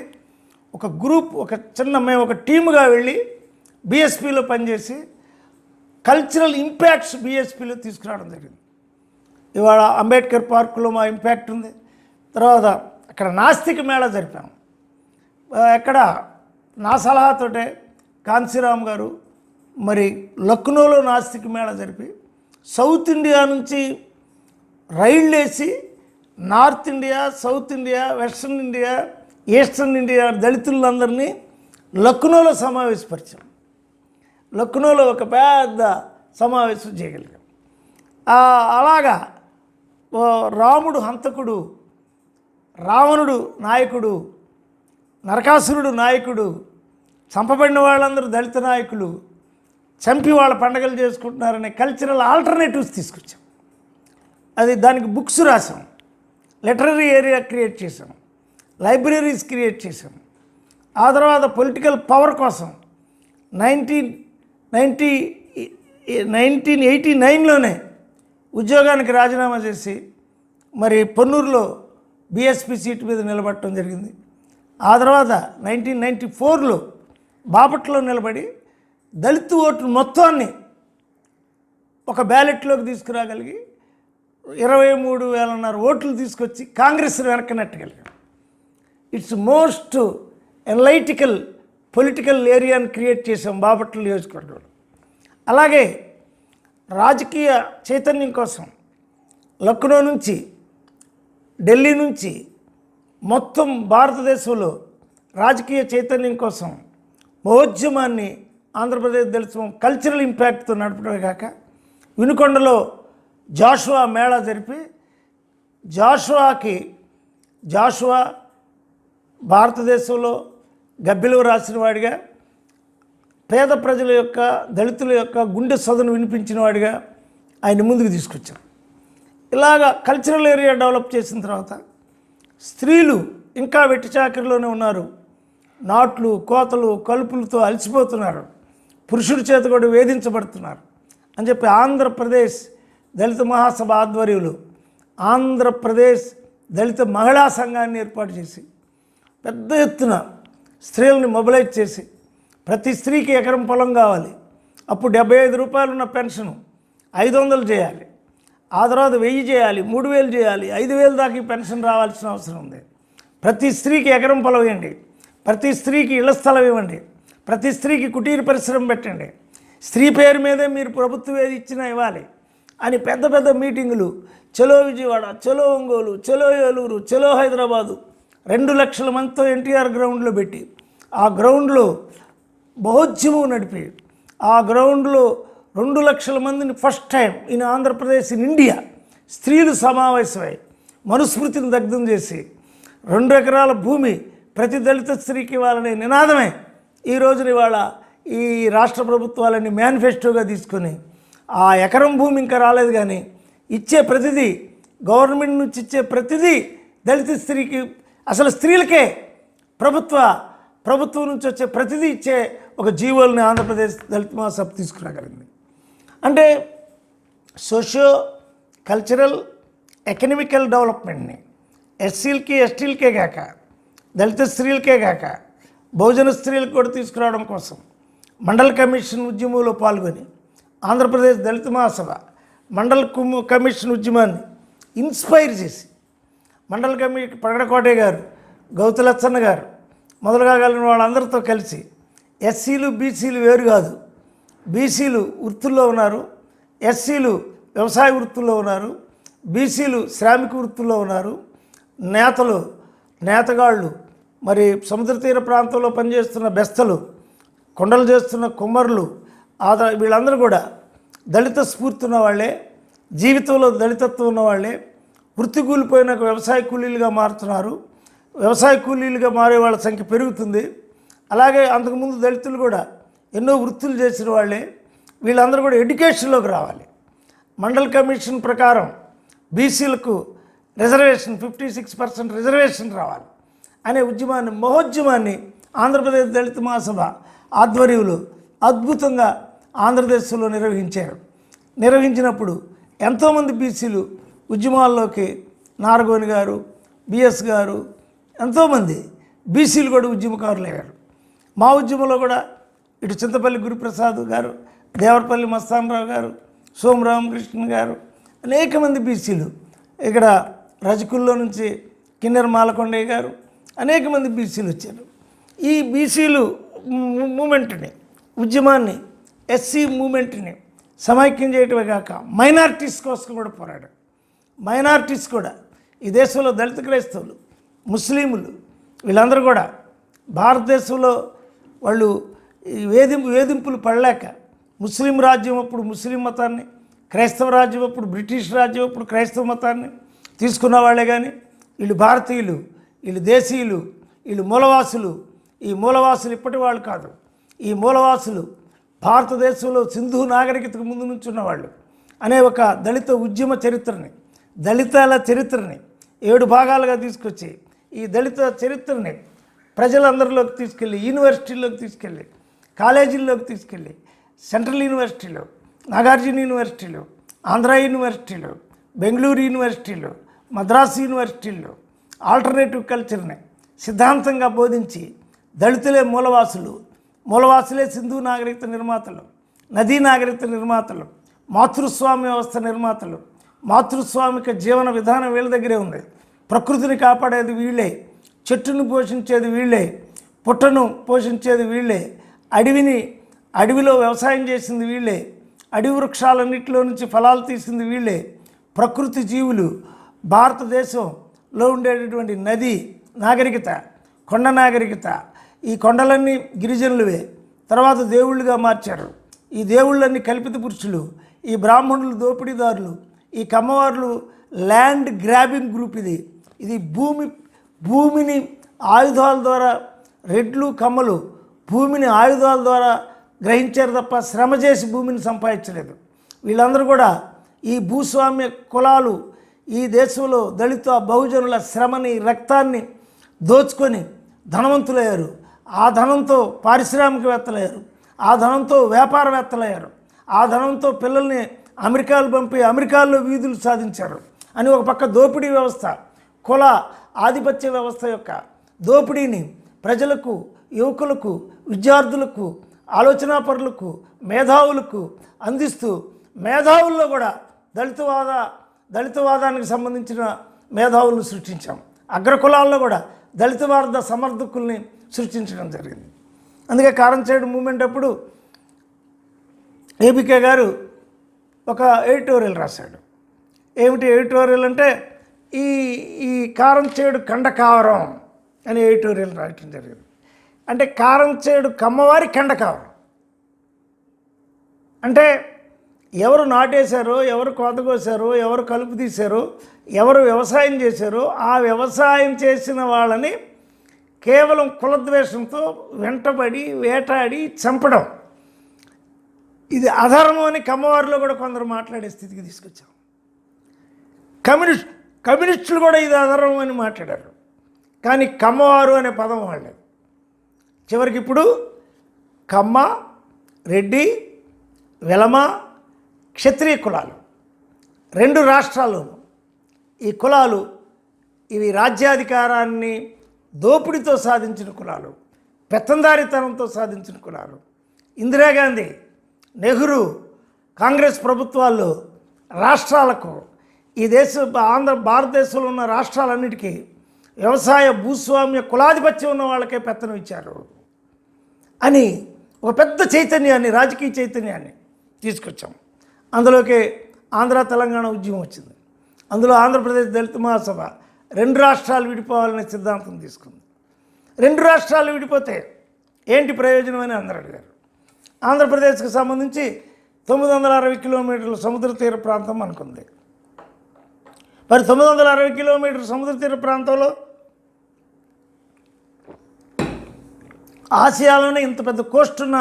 ఒక గ్రూప్, మేము ఒక టీముగా వెళ్ళి బీఎస్పీలో పనిచేసి కల్చరల్ ఇంపాక్ట్స్ బీఎస్పీలో తీసుకురావడం జరిగింది. ఇవాళ అంబేద్కర్ పార్కులో మా ఇంపాక్ట్ ఉంది. తర్వాత అక్కడ నాస్తిక మేళా జరిపాము. ఎక్కడ నా సలహాతోటే కాన్సీరామ్ గారు మరి లక్నోలో నాస్తిక మేళా జరిపి సౌత్ ఇండియా నుంచి రైళ్ళు వేసి north India, south India, western India, eastern India దళితులందరినీ లక్నోలో సమావేశపరిచాం. లక్నోలో ఒక పెద్ద సమావేశం చేయగలిగాం. అలాగా రాముడు హంతకుడు, రావణుడు నాయకుడు, నరకాసురుడు నాయకుడు, చంపబడిన వాళ్ళందరూ దళిత నాయకులు, చంపి వాళ్ళ పండగలు చేసుకుంటున్నారనే కల్చరల్ ఆల్టర్నేటివ్స్ తీసుకొచ్చాం. దానికి బుక్స్ రాసాం, లిటరరీ ఏరియా క్రియేట్ చేసాం, లైబ్రరీస్ క్రియేట్ చేసాం. ఆ తర్వాత పొలిటికల్ పవర్ కోసం 1989లోనే ఉద్యోగానికి రాజీనామా చేసి మరి పొన్నూరులో బీఎస్పీ సీటు మీద నిలబడటం జరిగింది. ఆ తర్వాత 1994లో బాపట్లో నిలబడి దళిత ఓట్లు మొత్తాన్ని ఒక బ్యాలెట్లోకి తీసుకురాగలిగి 23,000 ఓట్లు తీసుకొచ్చి కాంగ్రెస్ వెనక్కనట్టగలిగాం. ఇట్స్ మోస్ట్ ఎన్లైటికల్ పొలిటికల్ ఏరియాని క్రియేట్ చేసాం బాపట్ల నియోజకవర్గంలో. అలాగే రాజకీయ చైతన్యం కోసం లక్నో నుంచి, ఢిల్లీ నుంచి మొత్తం భారతదేశంలో రాజకీయ చైతన్యం కోసం మహోద్యమాన్ని ఆంధ్రప్రదేశ్ దళిత కల్చరల్ ఇంపాక్ట్తో నడపడమే కాక వినుకొండలో జాషువా మేళా జరిపి జాషువా భారతదేశంలో గబ్బిలో రాసిన వాడిగా, పేద ప్రజల యొక్క, దళితుల యొక్క గుండె సొదను వినిపించిన వాడిగా ఆయన ముందుకు తీసుకొచ్చారు. ఇలాగా కల్చరల్ ఏరియా డెవలప్ చేసిన తర్వాత స్త్రీలు ఇంకా వెట్టి చాకరిలోనే ఉన్నారు. నాట్లు, కోతలు, కలుపులతో అలసిపోతున్నారు. పురుషుడి చేత కూడా వేధించబడుతున్నారు అని చెప్పి ఆంధ్రప్రదేశ్ దళిత మహాసభ ఆధ్వర్యంలో ఆంధ్రప్రదేశ్ దళిత మహిళా సంఘాన్ని ఏర్పాటు చేసి పెద్ద ఎత్తున స్త్రీలను మొబిలైజ్ చేసి ప్రతి స్త్రీకి ఎకరం పొలం కావాలి. అప్పుడు 75 రూపాయలు ఉన్న పెన్షను 500 చేయాలి. ఆ తర్వాత 1000 చేయాలి, 3000 చేయాలి, 5000 దాకా ఈ పెన్షన్ రావాల్సిన అవసరం ఉంది. ప్రతి స్త్రీకి ఎకరం పొలం ఇవ్వండి, ప్రతి స్త్రీకి ఇళ్ల స్థలం ఇవ్వండి, ప్రతి స్త్రీకి కుటీర పరిశ్రమ పెట్టండి, స్త్రీ పేరు మీదే మీరు ప్రభుత్వం ఏది ఇచ్చినా ఇవ్వాలి అని పెద్ద పెద్ద మీటింగులు, చలో విజయవాడ, చలో ఒంగోలు, చలో ఏలూరు, చలో హైదరాబాదు 2 లక్షల మందితో ఎన్టీఆర్ గ్రౌండ్లో పెట్టి ఆ గ్రౌండ్లో బహోద్యమం నడిపి ఆ గ్రౌండ్లో 2 లక్షల మందిని first time in Andhra Pradesh in India స్త్రీలు సమావేశమై మనుస్మృతిని దగ్ధం చేసి 2 ఎకరాల భూమి ప్రతి దళిత స్త్రీకి ఇవ్వాలనే నినాదమే ఈ రోజున ఇవాళ ఈ రాష్ట్ర ప్రభుత్వాలని మేనిఫెస్టోగా తీసుకొని ఆ ఎకరం భూమి ఇంకా రాలేదు, కానీ ఇచ్చే ప్రతిదీ గవర్నమెంట్ నుంచి ఇచ్చే ప్రతిదీ దళిత స్త్రీకి, అసలు స్త్రీలకే ప్రభుత్వం నుంచి వచ్చే ప్రతిదీ ఇచ్చే ఒక జీవోల్ని ఆంధ్రప్రదేశ్ దళిత మహాసభ తీసుకురాగలిగింది. అంటే సోషియో కల్చరల్ ఎకనామికల్ డెవలప్మెంట్ని ఎస్సీలకి ఎస్టీలకే కాక దళిత స్త్రీలకే కాక బహుజన స్త్రీలకు కూడా తీసుకురావడం కోసం మండల్ కమిషన్ ఉద్యమంలో పాల్గొని ఆంధ్రప్రదేశ్ దళిత మహాసభ మండల్ కమిషన్ ఉద్యమాన్ని ఇన్స్పైర్ చేసి మండల్ పగడకోటే గారు, గౌతులచ్చన్న గారు మొదలుగా కలిగిన వాళ్ళందరితో కలిసి ఎస్సీలు బీసీలు వేరు కాదు, బీసీలు వృత్తుల్లో ఉన్నారు, ఎస్సీలు వ్యవసాయ వృత్తుల్లో ఉన్నారు, బీసీలు శ్రామిక వృత్తుల్లో ఉన్నారు, నేతగాళ్ళు మరి సముద్ర తీర ప్రాంతంలో పనిచేస్తున్న బెస్తలు, కొండలు చేస్తున్న కుమ్మరులు, వీళ్ళందరూ కూడా దళిత స్ఫూర్తి ఉన్న వాళ్ళే, జీవితంలో దళితత్వం ఉన్నవాళ్ళే, వృత్తి కూలిపోయిన వ్యవసాయ కూలీలుగా మారుతున్నారు. వ్యవసాయ కూలీలుగా మారే వాళ్ళ సంఖ్య పెరుగుతుంది. అలాగే అంతకుముందు దళితులు కూడా ఎన్నో వృత్తులు చేసిన వాళ్ళే. వీళ్ళందరూ కూడా ఎడ్యుకేషన్లోకి రావాలి. మండల్ కమిషన్ ప్రకారం బీసీలకు రిజర్వేషన్ 56% రిజర్వేషన్ రావాలి అనే మహోద్యమాన్ని ఆంధ్రప్రదేశ్ దళిత మహాసభ ఆధ్వర్యంలో అద్భుతంగా ఆంధ్రదేశంలో నిర్వహించినప్పుడు ఎంతోమంది బీసీలు ఉద్యమాల్లోకి, నారగోని గారు, బిఎస్ గారు, ఎంతోమంది బీసీలు కూడా ఉద్యమకారులు అయ్యారు. మా ఉద్యమంలో కూడా ఇటు చింతపల్లి గురుప్రసాద్ గారు, దేవరపల్లి మస్తానరావు గారు, సోమరామకృష్ణ గారు, అనేక మంది బీసీలు, ఇక్కడ రజకుల్లో నుంచి కిన్నెర మాలకొండయ్య గారు, అనేక మంది బీసీలు వచ్చారు. ఈ బీసీలు మూమెంట్ని, ఉద్యమాన్ని, ఎస్సీ మూమెంట్ని సమైక్యం చేయటమే కాక మైనారిటీస్ కోసం కూడా పోరాడారు. మైనారిటీస్ కూడా ఈ దేశంలో దళిత క్రైస్తవులు, ముస్లింలు వీళ్ళందరూ కూడా భారతదేశంలో వాళ్ళు వేధింపులు పడలేక ముస్లిం రాజ్యం అప్పుడు ముస్లిం మతాన్ని, క్రైస్తవ రాజ్యం అప్పుడు బ్రిటిష్ రాజ్యం అప్పుడు క్రైస్తవ మతాన్ని తీసుకున్న వాళ్ళే. కానీ వీళ్ళు భారతీయులు, వీళ్ళు దేశీయులు, వీళ్ళు మూలవాసులు. ఈ మూలవాసులు ఇప్పటి వాళ్ళు కాదు. ఈ మూలవాసులు భారతదేశంలో సింధు నాగరికతకు ముందు నుంచి ఉన్నవాళ్ళు అనే ఒక దళిత ఉద్యమ చరిత్రని, దళితాల చరిత్రని 7 భాగాలుగా తీసుకొచ్చి ఈ దళిత చరిత్రని ప్రజలందరిలోకి తీసుకెళ్ళి, యూనివర్సిటీల్లోకి తీసుకెళ్ళి, కాలేజీల్లోకి తీసుకెళ్ళి, సెంట్రల్ యూనివర్సిటీలో, నాగార్జున యూనివర్సిటీలో, ఆంధ్ర యూనివర్సిటీలో, బెంగళూరు యూనివర్సిటీలో, మద్రాసు యూనివర్సిటీల్లో ఆల్టర్నేటివ్ కల్చర్ని సిద్ధాంతంగా బోధించి దళితులే మూలవాసులే సింధు నాగరికత నిర్మాతలు, నదీ నాగరికత నిర్మాతలు, మాతృస్వామ్య వ్యవస్థ నిర్మాతలు. మాతృస్వామిక జీవన విధానం వీళ్ళ దగ్గరే ఉంది. ప్రకృతిని కాపాడేది వీళ్ళే, చెట్టును పోషించేది వీళ్ళే, పుట్టను పోషించేది వీళ్ళే, అడవిలో వ్యవసాయం చేసింది వీళ్ళే, అడవి వృక్షాలన్నింటిలో నుంచి ఫలాలు తీసింది వీళ్ళే. ప్రకృతి జీవులు, భారతదేశంలో ఉండేటటువంటి నది నాగరికత, కొండ నాగరికత, ఈ కొండలన్నీ గిరిజనులవే. తర్వాత దేవుళ్ళుగా మార్చారు. ఈ దేవుళ్ళన్నీ కల్పిత పురుషులు, ఈ బ్రాహ్మణులు దోపిడీదారులు, ఈ కమ్మవార్లు ల్యాండ్ గ్రాబింగ్ గ్రూప్. ఇది భూమిని ఆయుధాల ద్వారా, రెడ్లు కమ్మలు భూమిని ఆయుధాల ద్వారా గ్రహించారు తప్ప శ్రమ చేసి భూమిని సంపాదించలేదు. వీళ్ళందరూ కూడా ఈ భూస్వామ్య కులాలు ఈ దేశంలో దళిత బహుజనుల శ్రమని, రక్తాన్ని దోచుకొని ధనవంతులయ్యారు. ఆ ధనంతో పారిశ్రామికవేత్తలయ్యారు, ఆ ధనంతో వ్యాపారవేత్తలయ్యారు, ఆ ధనంతో పిల్లల్ని అమెరికాలు పంపి అమెరికాల్లో వీధులు సాధించారు అని ఒక పక్క దోపిడీ వ్యవస్థ, కుల ఆధిపత్య వ్యవస్థ యొక్క దోపిడీని ప్రజలకు, యువకులకు, విద్యార్థులకు, ఆలోచనాపరులకు, మేధావులకు అందిస్తూ మేధావుల్లో కూడా దళితవాదానికి సంబంధించిన మేధావులను సృష్టించాం. అగ్రకులాల్లో కూడా దళితవాద సమర్థకుల్ని సృష్టించడం జరిగింది. అందుకే కారంచేడు మూమెంట్ అప్పుడు ఏబికే గారు ఒక ఎడిటోరియల్ రాశాడు. ఏమిటి ఎడిటోరియల్ అంటే ఈ ఈ కారంచేడు కండకావరం అని ఎడిటోరియల్ రాయటం జరిగింది. అంటే కారంచేడు కమ్మవారి కండకావరం అంటే ఎవరు నాటేశారో, ఎవరు కోత కోసారో, ఎవరు కలుపు తీశారో, ఎవరు వ్యవసాయం చేశారో ఆ వ్యవసాయం చేసిన వాళ్ళని కేవలం కులద్వేషంతో వెంటబడి వేటాడి చంపడం, ఇది అధర్మం అని కమ్మవారిలో కూడా కొందరు మాట్లాడే స్థితికి తీసుకొచ్చాం. కమ్యూనిస్టులు కూడా ఇది అధర్మం అని మాట్లాడారు. కానీ కమ్మవారు అనే పదం వాడలేదు. చివరికి ఇప్పుడు కమ్మ, రెడ్డి, వెలమ, క్షత్రియ కులాలు 2 రాష్ట్రాల్లోనూ ఈ కులాలు ఇవి రాజ్యాధికారాన్ని దోపిడీతో సాధించిన కులాలు, పెత్తందారితనంతో సాధించిన కులాలు. ఇందిరాగాంధీ, నెహ్రూ, కాంగ్రెస్ ప్రభుత్వాల్లో రాష్ట్రాలకు ఈ భారతదేశంలో ఉన్న రాష్ట్రాలన్నిటికీ వ్యవసాయ భూస్వామ్య కులాధిపత్యం ఉన్న వాళ్ళకే పెత్తనం ఇచ్చారు అని ఒక పెద్ద చైతన్యాన్ని, రాజకీయ చైతన్యాన్ని తీసుకొచ్చాం. అందులోకి ఆంధ్ర తెలంగాణ ఉద్యమం వచ్చింది. అందులో ఆంధ్రప్రదేశ్ దళిత మహాసభ 2 రాష్ట్రాలు విడిపోవాలనే సిద్ధాంతం తీసుకుంది. 2 రాష్ట్రాలు విడిపోతే ఏంటి ప్రయోజనం అని అందరూ అడిగారు. ఆంధ్రప్రదేశ్కి సంబంధించి 960 కిలోమీటర్ల సముద్ర తీర ప్రాంతం అనుకుంది. మరి 960 కిలోమీటర్ల సముద్ర తీర ప్రాంతంలో ఆసియాలోనే ఇంత పెద్ద కోస్ట్ ఉన్న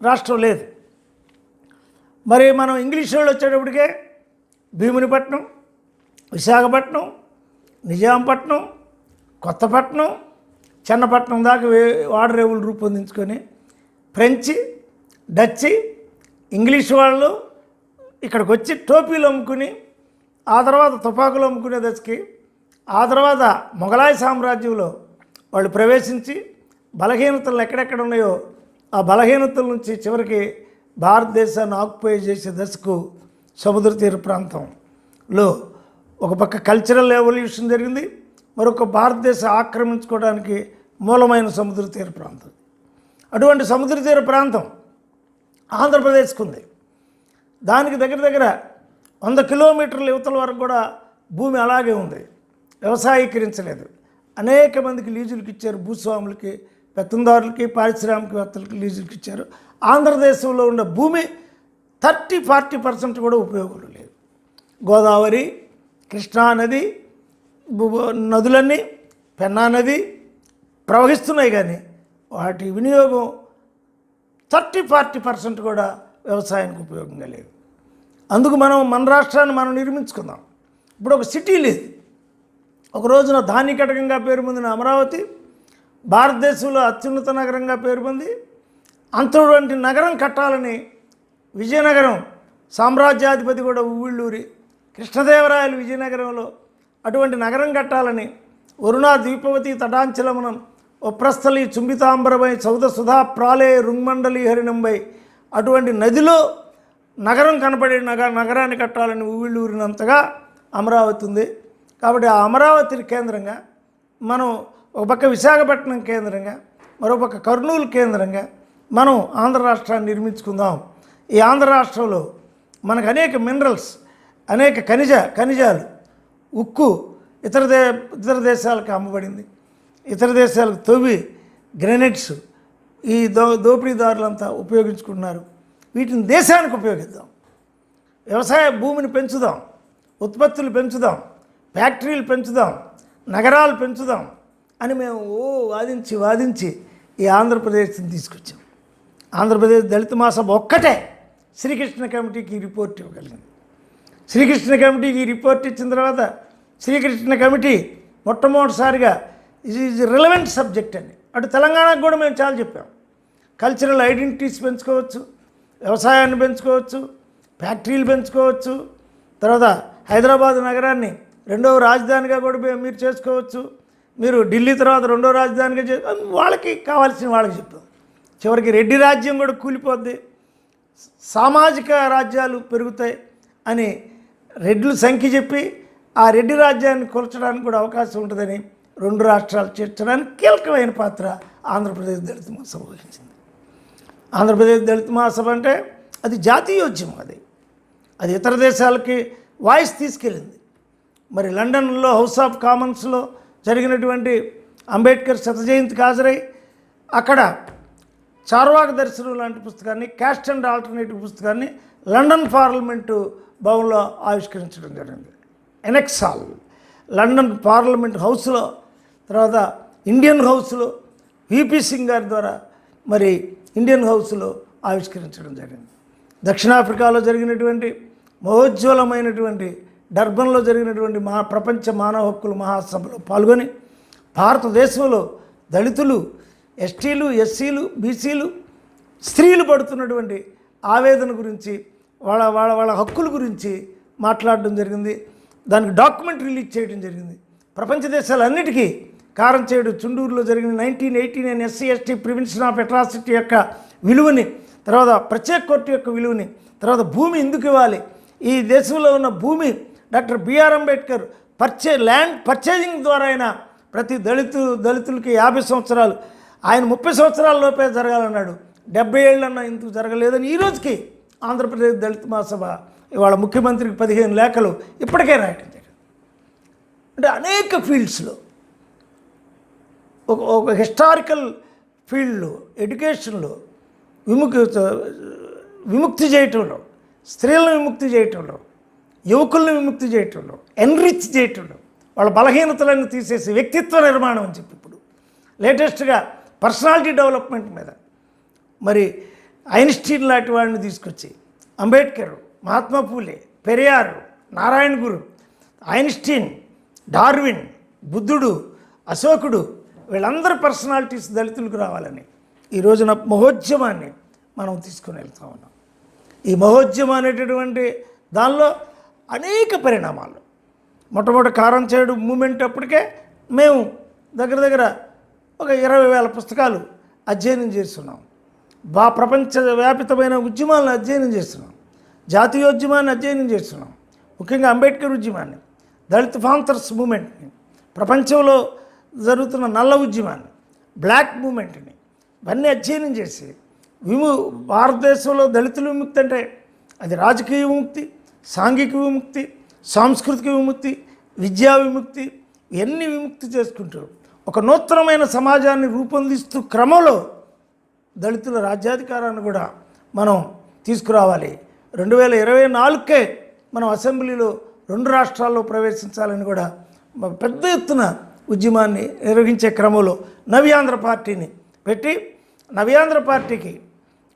రాష్ట్రం లేదు. మరి మనం ఇంగ్లీష్ వాళ్ళు వచ్చేటప్పటికే భీమునిపట్నం, విశాఖపట్నం, నిజాంపట్నం, కొత్తపట్నం, చెన్నపట్నం దాకా వాడరేవులు రూపొందించుకొని ఫ్రెంచ్, డచ్, ఇంగ్లీష్ వాళ్ళు ఇక్కడికి వచ్చి టోపీలు అమ్ముకుని, ఆ తర్వాత తుపాకులు అమ్ముకునే దశకి, ఆ తర్వాత మొఘలాయ సామ్రాజ్యంలో వాళ్ళు ప్రవేశించి బలహీనతలు ఎక్కడెక్కడ ఉన్నాయో ఆ బలహీనతల నుంచి చివరికి భారతదేశాన్ని ఆక్యుపై చేసే దశకు సముద్ర తీర ప్రాంతంలో ఒక పక్క కల్చరల్ ఎవల్యూషన్ జరిగింది, మరొక భారతదేశం ఆక్రమించుకోవడానికి మూలమైన సముద్ర తీర ప్రాంతం. అటువంటి సముద్ర తీర ప్రాంతం ఆంధ్రప్రదేశ్కు ఉంది. దానికి దగ్గర 100 కిలోమీటర్ల యువతల వరకు కూడా భూమి అలాగే ఉంది, వ్యవసాయీకరించలేదు. అనేక మందికి లీజులకు ఇచ్చారు, భూస్వాములకి, పెత్తందారులకి, పారిశ్రామికవేత్తలకి లీజులకు ఇచ్చారు. ఆంధ్రదేశంలో ఉన్న భూమి 30-40% కూడా ఉపయోగంలో లేదు. గోదావరి, కృష్ణా నది, నదులన్నీ, పెన్నా నది ప్రవహిస్తున్నాయి, కానీ వాటి వినియోగం 30-40% కూడా వ్యవసాయానికి ఉపయోగంగా లేదు. అందుకు మన రాష్ట్రాన్ని మనం నిర్మించుకుందాం. ఇప్పుడు ఒక సిటీ లేదు. ఒక రోజున ధాన్యకటకంగా పేరు పొందిన అమరావతి భారతదేశంలో అత్యున్నత నగరంగా పేరు పొంది అంతటి నగరం కట్టాలని విజయనగరం సామ్రాజ్యాధిపతి కూడా ఉవ్విళ్ళూరి కృష్ణదేవరాయలు విజయనగరంలో అటువంటి నగరం కట్టాలని వరుణా ద్వీపవతి తటాంచలమనం ఒప్రస్థలి చుంబితాంబరమై సౌద సుధా ప్రాలే రుంగమండలి హరిణంబై అటువంటి నదిలో నగరం కనపడే నగరాన్ని కట్టాలని ఉవ్విళ్ళూరినంతగా అమరావతి ఉంది. కాబట్టి ఆ అమరావతిని కేంద్రంగా మనం ఒక పక్క విశాఖపట్నం కేంద్రంగా, మరోపక్క కర్నూలు కేంద్రంగా మనం ఆంధ్ర రాష్ట్రాన్ని నిర్మించుకుందాం. ఈ ఆంధ్ర రాష్ట్రంలో మనకు అనేక మినరల్స్, అనేక ఖనిజాలు, ఉక్కు ఇతర దేశాలకు అమ్మబడింది. ఇతర దేశాలకు తవ్వి గ్రెనైట్స్ ఈ దోపిడీదారులంతా ఉపయోగించుకుంటున్నారు. వీటిని దేశానికి ఉపయోగిద్దాం, వ్యవసాయ భూమిని పెంచుదాం, ఉత్పత్తులు పెంచుదాం, ఫ్యాక్టరీలు పెంచుదాం, నగరాలు పెంచుదాం అని మేము వాదించి ఈ ఆంధ్రప్రదేశ్ని తీసుకొచ్చాం. ఆంధ్రప్రదేశ్ దళిత మహాసభ ఒక్కటే శ్రీకృష్ణ కమిటీకి రిపోర్ట్ ఇవ్వగలిగింది. శ్రీకృష్ణ కమిటీకి రిపోర్ట్ ఇచ్చిన తర్వాత శ్రీకృష్ణ కమిటీ మొట్టమొదటిసారిగా ఇది రిలవెంట్ సబ్జెక్ట్ అని అటు తెలంగాణకు కూడా మేము చాలా చెప్పాం. కల్చరల్ ఐడెంటిటీస్ పెంచుకోవచ్చు, వ్యవసాయాన్ని పెంచుకోవచ్చు, ఫ్యాక్టరీలు పెంచుకోవచ్చు, తర్వాత హైదరాబాద్ నగరాన్ని 2వ రాజధానిగా కూడా మీరు చేసుకోవచ్చు. మీరు ఢిల్లీ తర్వాత 2వ రాజధానిగా వాళ్ళకి కావాల్సిన వాళ్ళకి చెప్పాం. చివరికి రెడ్డి రాజ్యం కూడా కూలిపోద్ది, సామాజిక రాజ్యాలు పెరుగుతాయి అని రెడ్ల సంఖ్య చెప్పి ఆ రెడ్డి రాజ్యాన్ని కూల్చడానికి కూడా అవకాశం ఉంటుందని 2 రాష్ట్రాలు చేర్చడానికి కీలకమైన పాత్ర ఆంధ్రప్రదేశ్ దళిత మహాసభ వహించింది. ఆంధ్రప్రదేశ్ దళిత మహాసభ అంటే అది జాతీయోద్యమం. అది ఇతర దేశాలకి వాయిస్ తీసుకెళ్ళింది. మరి లండన్లో హౌస్ ఆఫ్ కామన్స్లో జరిగినటువంటి అంబేద్కర్ శతజయంతికి హాజరై అక్కడ చార్వాక దర్శనం లాంటి పుస్తకాన్ని, క్యాస్ట్ అండ్ ఆల్టర్నేటివ్ పుస్తకాన్ని లండన్ పార్లమెంటు భవన్లో ఆవిష్కరించడం జరిగింది. ఎనెక్సాల్ లండన్ పార్లమెంట్ హౌస్లో, తర్వాత ఇండియన్ హౌస్లో విపి సింగ్ గారి ద్వారా మరి ఇండియన్ హౌస్లో ఆవిష్కరించడం జరిగింది. దక్షిణాఫ్రికాలో జరిగినటువంటి మహోజ్వలమైనటువంటి డర్బన్లో జరిగినటువంటి ప్రపంచ మానవ హక్కుల మహాసభలో పాల్గొని భారతదేశంలో దళితులు, ఎస్టీలు, ఎస్సీలు, బీసీలు, స్త్రీలు పడుతున్నటువంటి ఆవేదన గురించి, వాళ్ళ హక్కుల గురించి మాట్లాడడం జరిగింది. దానికి డాక్యుమెంట్ రిలీజ్ చేయడం జరిగింది. ప్రపంచ దేశాలన్నిటికీ కారంచేడు చుండూరులో జరిగిన 1989 SC ST prevention of atrocity యొక్క విలువని, తర్వాత ప్రత్యేక కోర్టు యొక్క విలువని, తర్వాత భూమి ఎందుకు ఇవ్వాలి, ఈ దేశంలో ఉన్న భూమి doctor BR Ambedkar land purchasing ద్వారా అయినా ప్రతి దళితులకి 50 సంవత్సరాలు, ఆయన 30 సంవత్సరాల లోపే జరగాలన్నాడు. 70 ఏళ్ళన్నా ఇందుకు జరగలేదని ఈ రోజుకి ఆంధ్రప్రదేశ్ దళిత మహాసభ ఇవాళ ముఖ్యమంత్రికి 15 లేఖలు ఇప్పటికే రాయటం జరిగింది. అంటే అనేక ఫీల్డ్స్లో ఒక హిస్టారికల్ ఫీల్డ్లో, ఎడ్యుకేషన్లో విముక్తి చేయటంలో, స్త్రీలను విముక్తి చేయటంలో, యువకులను విముక్తి చేయటంలో, ఎన్రిచ్ చేయటంలో, వాళ్ళ బలహీనతలను తీసేసి వ్యక్తిత్వ నిర్మాణం అని చెప్పి ఇప్పుడు లేటెస్ట్గా పర్సనాలిటీ డెవలప్మెంట్ మీద మరి ఐన్స్టీన్ లాంటి వాడిని తీసుకొచ్చి అంబేద్కర్, మహాత్మా పూలే, పెరియార్, నారాయణ గురు, ఐన్స్టీన్, డార్విన్, బుద్ధుడు, అశోకుడు, వీళ్ళందరి పర్సనాలిటీస్ దళితులకు రావాలని ఈ రోజున మహోద్యమాన్ని మనం తీసుకుని వెళ్తూ ఉన్నాం. ఈ మహోద్యమం అనేటటువంటి దానిలో అనేక పరిణామాలు. మొట్టమొదటి కారంచేడు మూమెంట్ అప్పటికే మేము దగ్గర ఒక 20,000 పుస్తకాలు అధ్యయనం చేస్తున్నాం. ప్రపంచవ్యాపితమైన ఉద్యమాలను అధ్యయనం చేస్తున్నాం. జాతీయోద్యమాన్ని అధ్యయనం చేస్తున్నాం. ముఖ్యంగా అంబేద్కర్ ఉద్యమాన్ని, దళిత్ ఫాంథర్స్ మూమెంట్ని, ప్రపంచంలో జరుగుతున్న నల్ల ఉద్యమాన్ని, బ్లాక్ మూమెంట్ని ఇవన్నీ అధ్యయనం చేసి భారతదేశంలో దళితుల విముక్తి అంటే అది రాజకీయ విముక్తి, సాంఘిక విముక్తి, సాంస్కృతిక విముక్తి, విద్యా విముక్తి, ఇవన్నీ విముక్తి చేసుకుంటూ ఒక నూతనమైన సమాజాన్ని రూపొందిస్తూ క్రమంలో దళితుల రాజ్యాధికారాన్ని కూడా మనం తీసుకురావాలి. 2024కే మనం అసెంబ్లీలో 2 రాష్ట్రాల్లో ప్రవేశించాలని కూడా పెద్ద ఎత్తున ఉద్యమాన్ని నిర్వహించే క్రమంలో నవ్యాంధ్ర పార్టీని పెట్టి, నవ్యాంధ్ర పార్టీకి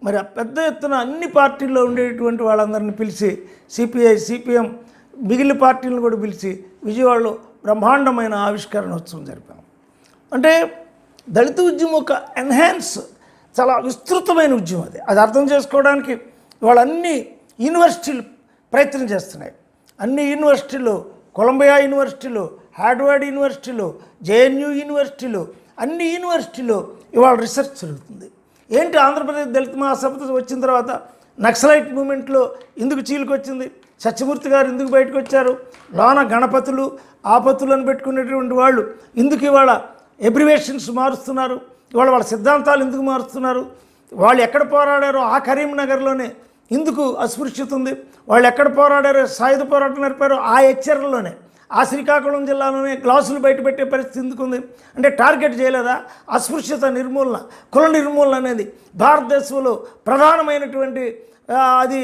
మరి పెద్ద ఎత్తున అన్ని పార్టీల్లో ఉండేటువంటి వాళ్ళందరినీ పిలిచి, సిపిఐ, సిపిఎం, మిగిలిన పార్టీలను కూడా పిలిచి విజయవాడలో బ్రహ్మాండమైన ఆవిష్కరణోత్సవం జరిపాం. అంటే దళిత ఉద్యమం ఒక చాలా విస్తృతమైన ఉద్యమం. అది అర్థం చేసుకోవడానికి వాళ్ళన్ని యూనివర్సిటీలు ప్రయత్నం చేస్తున్నాయి. అన్ని యూనివర్సిటీలు, కొలంబియా యూనివర్సిటీలు, హార్వర్డ్ యూనివర్సిటీలు, జేఎన్యూ యూనివర్సిటీలు, అన్ని యూనివర్సిటీలో ఇవాళ రీసెర్చ్ జరుగుతుంది. ఏంటి ఆంధ్రప్రదేశ్ దళిత మహాసభ వచ్చిన తర్వాత నక్సలైట్ మూమెంట్లో ఎందుకు చీలికొచ్చింది, సత్యమూర్తి గారు ఎందుకు బయటకు వచ్చారు, లోన గణపతులు, ఆపతులు అని పెట్టుకునేటువంటి వాళ్ళు ఎందుకు ఇవాళ ఎబ్రివేషన్స్ మారుస్తున్నారు, ఇవాళ వాళ్ళ సిద్ధాంతాలు ఎందుకు మారుస్తున్నారు, వాళ్ళు ఎక్కడ పోరాడారో ఆ కరీంనగర్లోనే ఎందుకు అస్పృశ్యత ఉంది, వాళ్ళు ఎక్కడ పోరాడారో సాయుధ పోరాటం నడిపారో ఆ హెచ్చర్లలోనే, ఆ శ్రీకాకుళం జిల్లాలోనే గ్లాసులు బయటపెట్టే పరిస్థితి ఎందుకు ఉంది అంటే టార్గెట్ చేయలేదా? అస్పృశ్యత నిర్మూలన, కుల నిర్మూలన అనేది భారతదేశంలో ప్రధానమైనటువంటి అది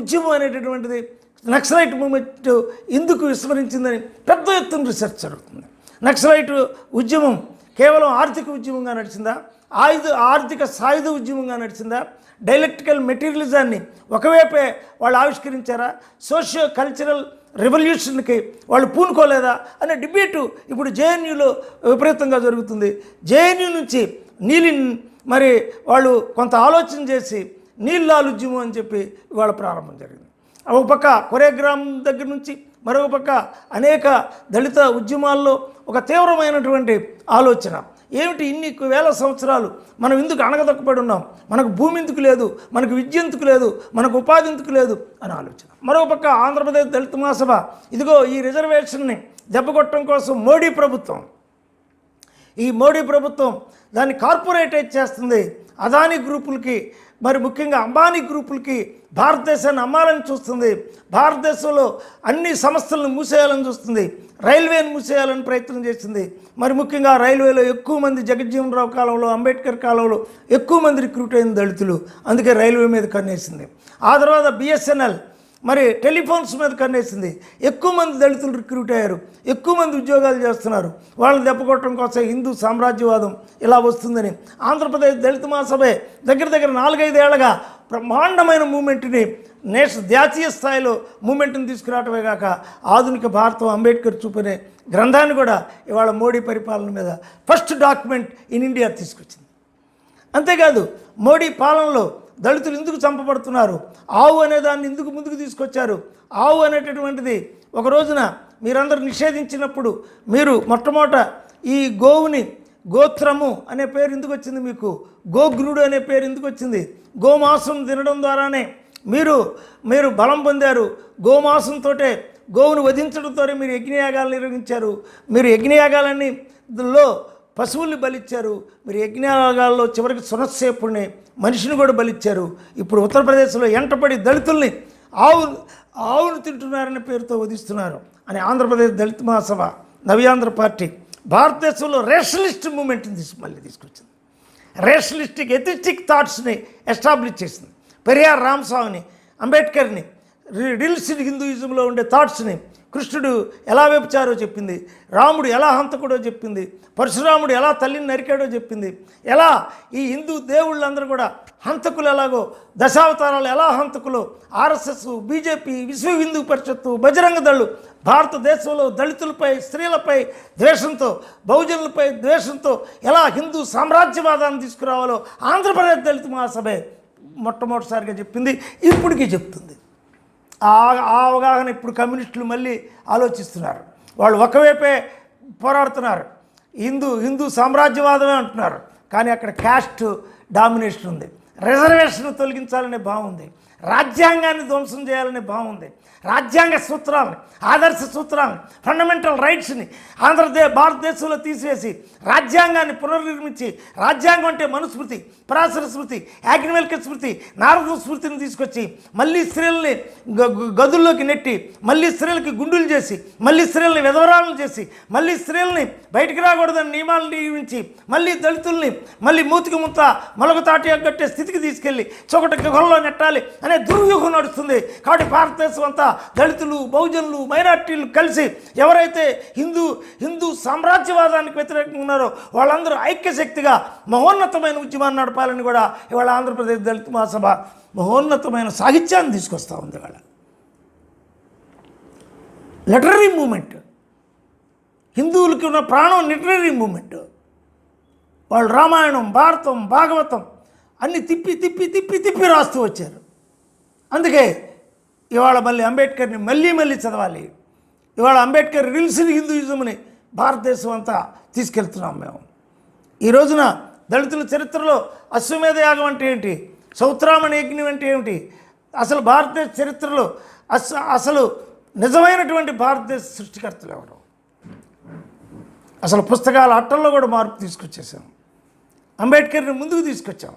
ఉద్యమం అనేటటువంటిది నక్సలైట్ మూమెంట్ ఎందుకు విస్మరించిందని పెద్ద ఎత్తున రీసెర్చ్ జరుగుతుంది. నక్సలైట్ ఉద్యమం కేవలం ఆర్థిక ఉద్యమంగా నడిచిందా, ఆర్థిక సాయుధ ఉద్యమంగా నడిచిందా, డైలెక్టికల్ మెటీరియలిజాన్ని ఒకవైపే వాళ్ళు ఆవిష్కరించారా, సోషియో కల్చరల్ రెవల్యూషన్కి వాళ్ళు పూనుకోలేదా అనే డిబేటు ఇప్పుడు జేఎన్యూలో విపరీతంగా జరుగుతుంది. జేఎన్యూ నుంచి మరి వాళ్ళు కొంత ఆలోచన చేసి నీళ్ళాలు ఉద్యమం అని చెప్పి ఇవాళ ప్రారంభం జరిగింది. ఒక పక్క కొరేగ్రామ్ దగ్గర నుంచి మరొక పక్క అనేక దళిత ఉద్యమాల్లో ఒక తీవ్రమైనటువంటి ఆలోచన ఏమిటి, ఇన్ని వేల సంవత్సరాలు మనం ఎందుకు అణగదొక్కబడి ఉన్నాం, మనకు భూమి ఎందుకు లేదు, మనకు విద్య ఎందుకు లేదు, మనకు ఉపాధి ఎందుకు లేదు అని ఆలోచన. మరొక పక్క ఆంధ్రప్రదేశ్ దళిత మహాసభ ఇదిగో ఈ రిజర్వేషన్ని దెబ్బకొట్టడం కోసం మోడీ ప్రభుత్వం దాన్ని కార్పొరేటైజ్ చేస్తుంది, అదానీ గ్రూపులకి మరి ముఖ్యంగా అంబానీ గ్రూపులకి భారతదేశాన్ని అమ్మాలని చూస్తుంది. భారతదేశంలో అన్ని సంస్థలను మూసేయాలని చూస్తుంది. రైల్వేని మూసేయాలని ప్రయత్నం చేసింది. మరి ముఖ్యంగా రైల్వేలో ఎక్కువ మంది జగజ్జీవన్ రావు కాలంలో, అంబేద్కర్ కాలంలో ఎక్కువ మంది రిక్రూట్ అయిన దళితులు. అందుకే రైల్వే మీద కన్నేసింది. ఆ తర్వాత బిఎస్ఎన్ఎల్ మరి టెలిఫోన్స్ మీద కన్నేసింది. ఎక్కువ మంది దళితులు రిక్రూట్ అయ్యారు, ఎక్కువ మంది ఉద్యోగాలు చేస్తున్నారు. వాళ్ళని దెబ్బకొట్టడం కోసం హిందూ సామ్రాజ్యవాదం ఇలా వస్తుందని ఆంధ్రప్రదేశ్ దళిత మహాసభే దగ్గర 4-5 ఏళ్లుగా బ్రహ్మాండమైన మూమెంట్ని జాతీయ స్థాయిలో మూమెంట్ని తీసుకురావటమే కాక ఆధునిక భారతం అంబేద్కర్ చూపనే గ్రంథాన్ని కూడా ఇవాళ మోడీ పరిపాలన మీద ఫస్ట్ డాక్యుమెంట్ ఇన్ ఇండియా తీసుకొచ్చింది. అంతేకాదు మోడీ పాలనలో దళితులు ఎందుకు చంపబడుతున్నారు, ఆవు అనే దాన్ని ఎందుకు ముందుకు తీసుకొచ్చారు, ఆవు అనేటటువంటిది ఒక రోజున మీరందరూ నిషేధించినప్పుడు మీరు మొట్టమొదట ఈ గోవుని గోత్రము అనే పేరు ఎందుకు వచ్చింది, మీకు గోగ్రుడు అనే పేరు ఎందుకు వచ్చింది, గోమాంసం తినడం ద్వారానే మీరు బలం పొందారు. గోమాంసంతో గోవును వధించడంతో మీరు యజ్ఞయాగాలు నిర్వహించారు. మీరు యజ్ఞయాగాలన్నీ లో పశువుల్ని బలిచ్చారు. మీరు యజ్ఞయాగాల్లో చివరికి సునస్సేపుడిని మనిషిని కూడా బలిచ్చారు. ఇప్పుడు ఉత్తరప్రదేశ్లో ఎంటపడి దళితుల్ని ఆవును తింటున్నారనే పేరుతో వధిస్తున్నారు అని ఆంధ్రప్రదేశ్ దళిత మహాసభ నవ్యాంధ్ర పార్టీ భారతదేశంలో రేషనలిస్ట్ మూమెంట్ని మళ్ళీ తీసుకొచ్చింది. రేషనలిస్టిక్ ఎథిస్టిక్ థాట్స్ని ఎస్టాబ్లిష్ చేసింది. పెరియార్ రామస్వామిని, అంబేద్కర్ని, రిలిజియస్ హిందూయిజంలో ఉండే థాట్స్ని, కృష్ణుడు ఎలా వ్యభిచారో చెప్పింది, రాముడు ఎలా హంతకుడో చెప్పింది, పరశురాముడు ఎలా తల్లిని నరికాడో చెప్పింది, ఎలా ఈ హిందూ దేవుళ్ళందరూ కూడా హంతకులు ఎలాగో, దశావతారాలు ఎలా హంతకులు, ఆర్ఎస్ఎస్, బీజేపీ, విశ్వ హిందూ పరిషత్తు, బజరంగ దళ్ళు భారతదేశంలో దళితులపై, స్త్రీలపై ద్వేషంతో, బహుజనులపై ద్వేషంతో ఎలా హిందూ సామ్రాజ్యవాదాన్ని తీసుకురావాలో ఆంధ్రప్రదేశ్ దళిత మహాసభే మొట్టమొదటిసారిగా చెప్పింది, ఇప్పటికీ చెప్తుంది. ఆ అవగాహన ఇప్పుడు కమ్యూనిస్టులు మళ్ళీ ఆలోచిస్తున్నారు. వాళ్ళు ఒకవైపే పోరాడుతున్నారు, హిందూ సామ్రాజ్యవాదమే అంటున్నారు. కానీ అక్కడ క్యాస్ట్ డామినేషన్ ఉంది, రిజర్వేషన్ తొలగించాలనే భావం ఉంది, రాజ్యాంగాన్ని ధ్వంసం చేయాలనే భావం ఉంది, రాజ్యాంగ సూత్రాలను, ఆదర్శ సూత్రాలను, ఫండమెంటల్ రైట్స్ని భారతదేశంలో తీసివేసి రాజ్యాంగాన్ని పునర్నిర్మించి, రాజ్యాంగం అంటే మనుస్మృతి, పరాశర స్మృతి, యాజ్ఞవల్క్య స్మృతి, నారద స్మృతిని తీసుకొచ్చి మళ్ళీ స్త్రీలని గదుల్లోకి నెట్టి, మళ్ళీ స్త్రీలకి గుండులు చేసి, మళ్ళీ స్త్రీలని విధవరాలను చేసి, మళ్ళీ స్త్రీలని బయటికి రాకూడదని నియమాలను నియమించి, మళ్ళీ దళితుల్ని మళ్ళీ మూతికి ముత్త మొలక తాటి కట్టే స్థితికి తీసుకెళ్ళి చొకటి గుహల్లో నెట్టాలి అనే దుర్వ్యూహం నడుస్తుంది. కాబట్టి భారతదేశం అంతా దళితులు, బహుజనులు, మైనార్టీలు కలిసి ఎవరైతే హిందూ సామ్రాజ్యవాదానికి వ్యతిరేకంగా ఉన్నారో వాళ్ళందరూ ఐక్యశక్తిగా మహోన్నతమైన ఉద్యమాన్ని నడపాలని కూడా ఇవాళ ఆంధ్రప్రదేశ్ దళిత మహాసభ మహోన్నతమైన సాహిత్యాన్ని తీసుకొస్తూ ఉంది. ఇవాళ లిటరరీ మూమెంట్, హిందువులకి ఉన్న ప్రాణం లిటరరీ మూమెంట్. వాళ్ళు రామాయణం, భారతం, భాగవతం అన్నీ తిప్పి రాస్తూ వచ్చారు. అందుకే ఇవాళ మళ్ళీ అంబేద్కర్ని మళ్ళీ చదవాలి. ఇవాళ అంబేద్కర్ రిలిజియస్ హిందూయిజంని భారతదేశం అంతా తీసుకెళ్తున్నాం మేము. ఈ రోజున దళితుల చరిత్రలో అశ్వమేధ యాగం అంటే ఏంటి, సౌత్రామణి యజ్ఞం అంటే ఏమిటి, అసలు భారతదేశ చరిత్రలో అసలు నిజమైనటువంటి భారతదేశ సృష్టికర్తలు ఎవరు, అసలు పుస్తకాల అట్టల్లో కూడా మార్పు తీసుకొచ్చేసాం. అంబేద్కర్ని ముందుకు తీసుకొచ్చాం.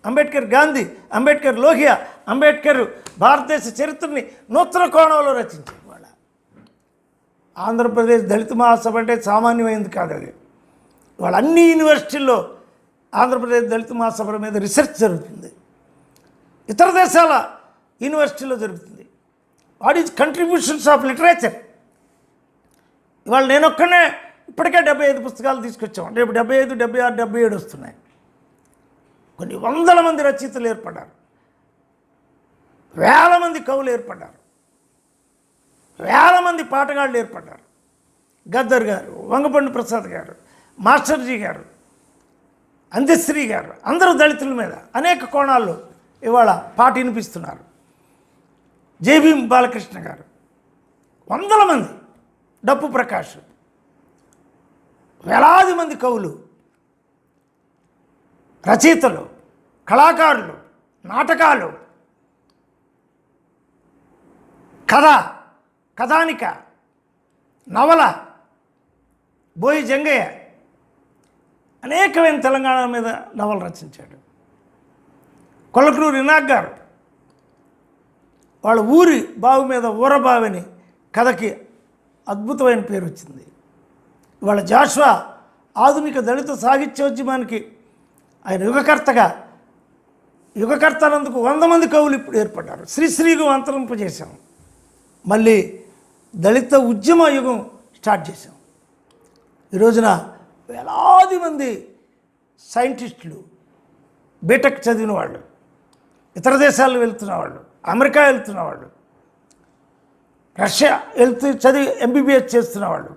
అంబేద్కర్ గాంధీ, అంబేద్కర్ లోహియా, అంబేద్కర్ భారతదేశ చరిత్రని నూతన కోణంలో రచించారు. వాళ్ళ ఆంధ్రప్రదేశ్ దళిత మహాసభ అంటే సామాన్యమైంది కాదు. అది వాళ్ళ అన్ని యూనివర్సిటీల్లో ఆంధ్రప్రదేశ్ దళిత మహాసభల మీద రీసెర్చ్ జరుగుతుంది, ఇతర దేశాల యూనివర్సిటీలో జరుగుతుంది. What is contributions of literature. ఇవాళ నేనొక్కనే ఇప్పటికే 75 పుస్తకాలు తీసుకొచ్చాం. రేపు 75, 76, 77 వస్తున్నాయి. కొన్ని వందల మంది రచయితలు ఏర్పడ్డారు, వేల మంది కవులు ఏర్పడ్డారు, వేల మంది పాటగాళ్ళు ఏర్పడ్డారు. గద్దర్ గారు, వంగపండు ప్రసాద్ గారు, మాస్టర్జీ గారు, అందశ్రీ గారు అందరూ దళితుల మీద అనేక కోణాల్లో ఇవాళ పాట వినిపిస్తున్నారు. జేబీఎం బాలకృష్ణ గారు, వందల మంది, డప్పు ప్రకాష్, వేలాది మంది కవులు, రచయితలు, కళాకారులు, నాటకాలు, కథానిక, నవల, బోయి జంగయ్య అనేకమైన తెలంగాణ మీద నవలు రచించాడు. కొలకలూరు ఇనాక్ గారు వాళ్ళ ఊరి బావి మీద ఊరబావిని కథకి అద్భుతమైన పేరు వచ్చింది. ఇవాళ జాషువా ఆధునిక దళిత సాహిత్యోద్యమానికి ఆయన యుగకర్త అన్నందుకు 100 మంది కవులు ఇప్పుడు ఏర్పడ్డారు. శ్రీశ్రీగా అంతరింపజేశాం. మళ్ళీ దళిత ఉద్యమ యుగం స్టార్ట్ చేశాం. ఈ రోజున వేలాది మంది సైంటిస్టులు, బీటెక్ చదివిన వాళ్ళు, ఇతర దేశాల్లో వెళ్తున్న వాళ్ళు, అమెరికా వెళ్తున్న వాళ్ళు, రష్యా చదివి ఎంబీబీఎస్ చేస్తున్న వాళ్ళు,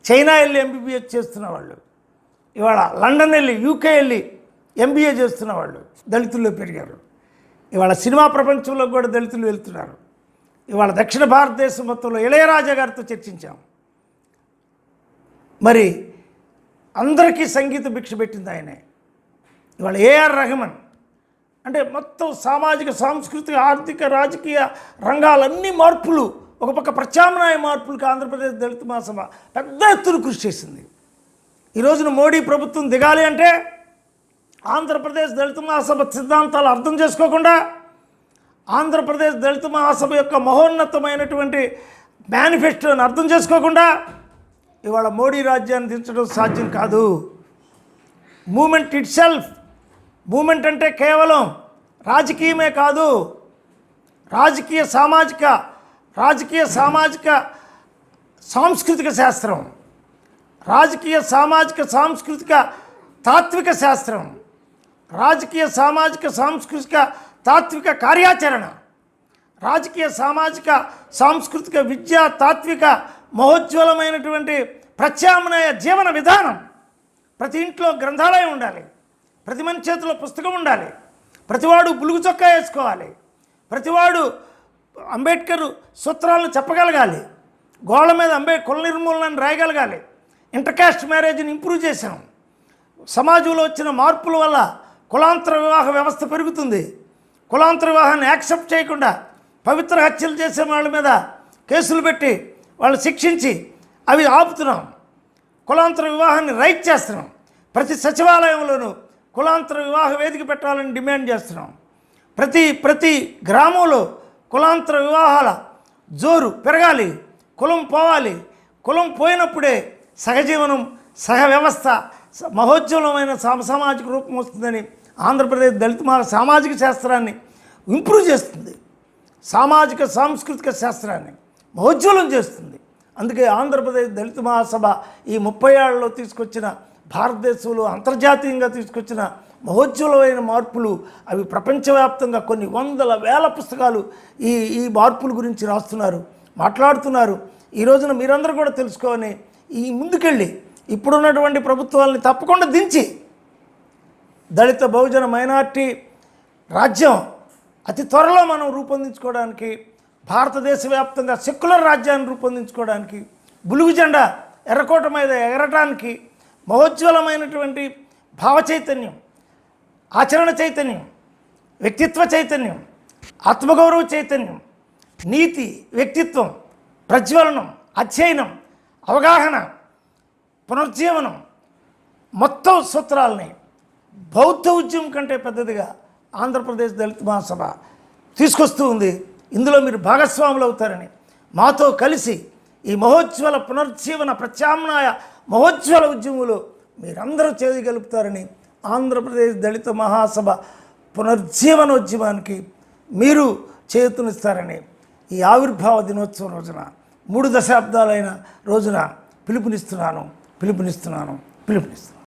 చైనా వెళ్ళి ఎంబీబీఎస్ చేస్తున్న వాళ్ళు, ఇవాళ లండన్ వెళ్ళి యూకే వెళ్ళి ఎంబీఏ చేస్తున్న వాళ్ళు దళితుల్లో పెరిగారు. ఇవాళ సినిమా ప్రపంచంలో కూడా దళితులు వెళ్తున్నారు. ఇవాళ దక్షిణ భారతదేశం మొత్తంలో ఇళయరాజా గారితో చర్చించాం. మరి అందరికీ సంగీత భిక్ష పెట్టింది ఆయనే. ఇవాళ ఏఆర్ రెహమాన్ అంటే మొత్తం సామాజిక, సాంస్కృతిక, ఆర్థిక, రాజకీయ రంగాలన్నీ మార్పులు, ఒక పక్క ప్రత్యామ్నాయ మార్పులకు ఆంధ్రప్రదేశ్ దళిత మహాసభ పెద్ద ఎత్తున కృషి చేసింది. ఈ రోజున మోడీ ప్రభుత్వం దిగాలి అంటే ఆంధ్రప్రదేశ్ దళిత మహాసభ సిద్ధాంతాలు అర్థం చేసుకోకుండా, ఆంధ్రప్రదేశ్ దళిత మహాసభ యొక్క మహోన్నతమైనటువంటి మేనిఫెస్టోని అర్థం చేసుకోకుండా ఇవాళ మోడీ రాజ్యాన్ని దించడం సాధ్యం కాదు. మూమెంట్ ఇట్ సెల్ఫ్, మూమెంట్ అంటే కేవలం రాజకీయమే కాదు, రాజకీయ సామాజిక సాంస్కృతిక శాస్త్రం, రాజకీయ సామాజిక సాంస్కృతిక తాత్విక శాస్త్రం, రాజకీయ సామాజిక సాంస్కృతిక తాత్విక కార్యాచరణ, రాజకీయ సామాజిక సాంస్కృతిక విద్యా తాత్విక మహోజ్వలమైనటువంటి ప్రత్యామ్నాయ జీవన విధానం. ప్రతి ఇంట్లో గ్రంథాలయం ఉండాలి, ప్రతి మనిషి చేతిలో పుస్తకం ఉండాలి, ప్రతివాడు బులుగు చొక్కా వేసుకోవాలి, ప్రతివాడు అంబేద్కర్ సూత్రాలను చెప్పగలగాలి, గోళ్ళ మీద కుల నిర్మూలనని రాయగలగాలి. ఇంటర్కాస్ట్ మ్యారేజ్ని ఇంప్రూవ్ చేశాం. సమాజంలో వచ్చిన మార్పుల వల్ల కులాంతర వివాహ వ్యవస్థ పెరుగుతుంది. కులాంతర వివాహాన్ని యాక్సెప్ట్ చేయకుండా పవిత్ర హత్యలు చేసే వాళ్ళ మీద కేసులు పెట్టి వాళ్ళు శిక్షించి అవి ఆపుతున్నాం. కులాంతర వివాహాన్ని రైట్ చేస్తున్నాం. ప్రతి సచివాలయంలోనూ కులాంతర వివాహ వేదిక పెట్టాలని డిమాండ్ చేస్తున్నాం. ప్రతి గ్రామంలో కులాంతర వివాహాల జోరు పెరగాలి, కులం పోవాలి. కులం పోయినప్పుడే సహజీవనం, సహ వ్యవస్థ మహోజ్వలమైన సామాజిక రూపం వస్తుందని ఆంధ్రప్రదేశ్ దళిత సామాజిక శాస్త్రాన్ని ఇంప్రూవ్ చేస్తుంది, సామాజిక సాంస్కృతిక శాస్త్రాన్ని మహోజ్వలం చేస్తుంది. అందుకే ఆంధ్రప్రదేశ్ దళిత మహాసభ ఈ 30 ఏళ్లలో తీసుకొచ్చిన, భారతదేశంలో అంతర్జాతీయంగా తీసుకొచ్చిన మహోజ్వలమైన మార్పులు, అవి ప్రపంచవ్యాప్తంగా కొన్ని వందల వేల పుస్తకాలు ఈ మార్పుల గురించి రాస్తున్నారు, మాట్లాడుతున్నారు. ఈ రోజున మీరందరూ కూడా తెలుసుకోని ఈ ముందుకెళ్ళి ఇప్పుడున్నటువంటి ప్రభుత్వాలని తప్పకుండా దించి దళిత బహుజన మైనార్టీ రాజ్యం అతి త్వరలో మనం రూపొందించుకోవడానికి, భారతదేశ వ్యాప్తంగా సెక్యులర్ రాజ్యాన్ని రూపొందించుకోవడానికి, బులుగు జెండా ఎర్రకోట మీద ఎగరటానికి మహోజ్వలమైనటువంటి భావ చైతన్యం, ఆచరణ చైతన్యం, వ్యక్తిత్వ చైతన్యం, ఆత్మగౌరవ చైతన్యం, నీతి, వ్యక్తిత్వం, ప్రజ్వలనం, అధ్యయనం, అవగాహన, పునర్జీవనం మొత్తం సూత్రాలని బౌద్ధ ఉద్యమం కంటే పెద్దదిగా ఆంధ్రప్రదేశ్ దళిత మహాసభ తీసుకొస్తూ ఉంది. ఇందులో మీరు భాగస్వాములు అవుతారని, మాతో కలిసి ఈ మహోజ్వల పునర్జీవన ప్రత్యామ్నాయ మహోజ్వల ఉద్యమంలో మీరందరూ చేయగలుగుతారని, ఆంధ్రప్రదేశ్ దళిత మహాసభ పునర్జీవనోద్యమానికి మీరు చేతునిస్తారని ఈ ఆవిర్భావ దినోత్సవం రోజున 3 దశాబ్దాలైన రోజున పిలుపునిస్తున్నాను.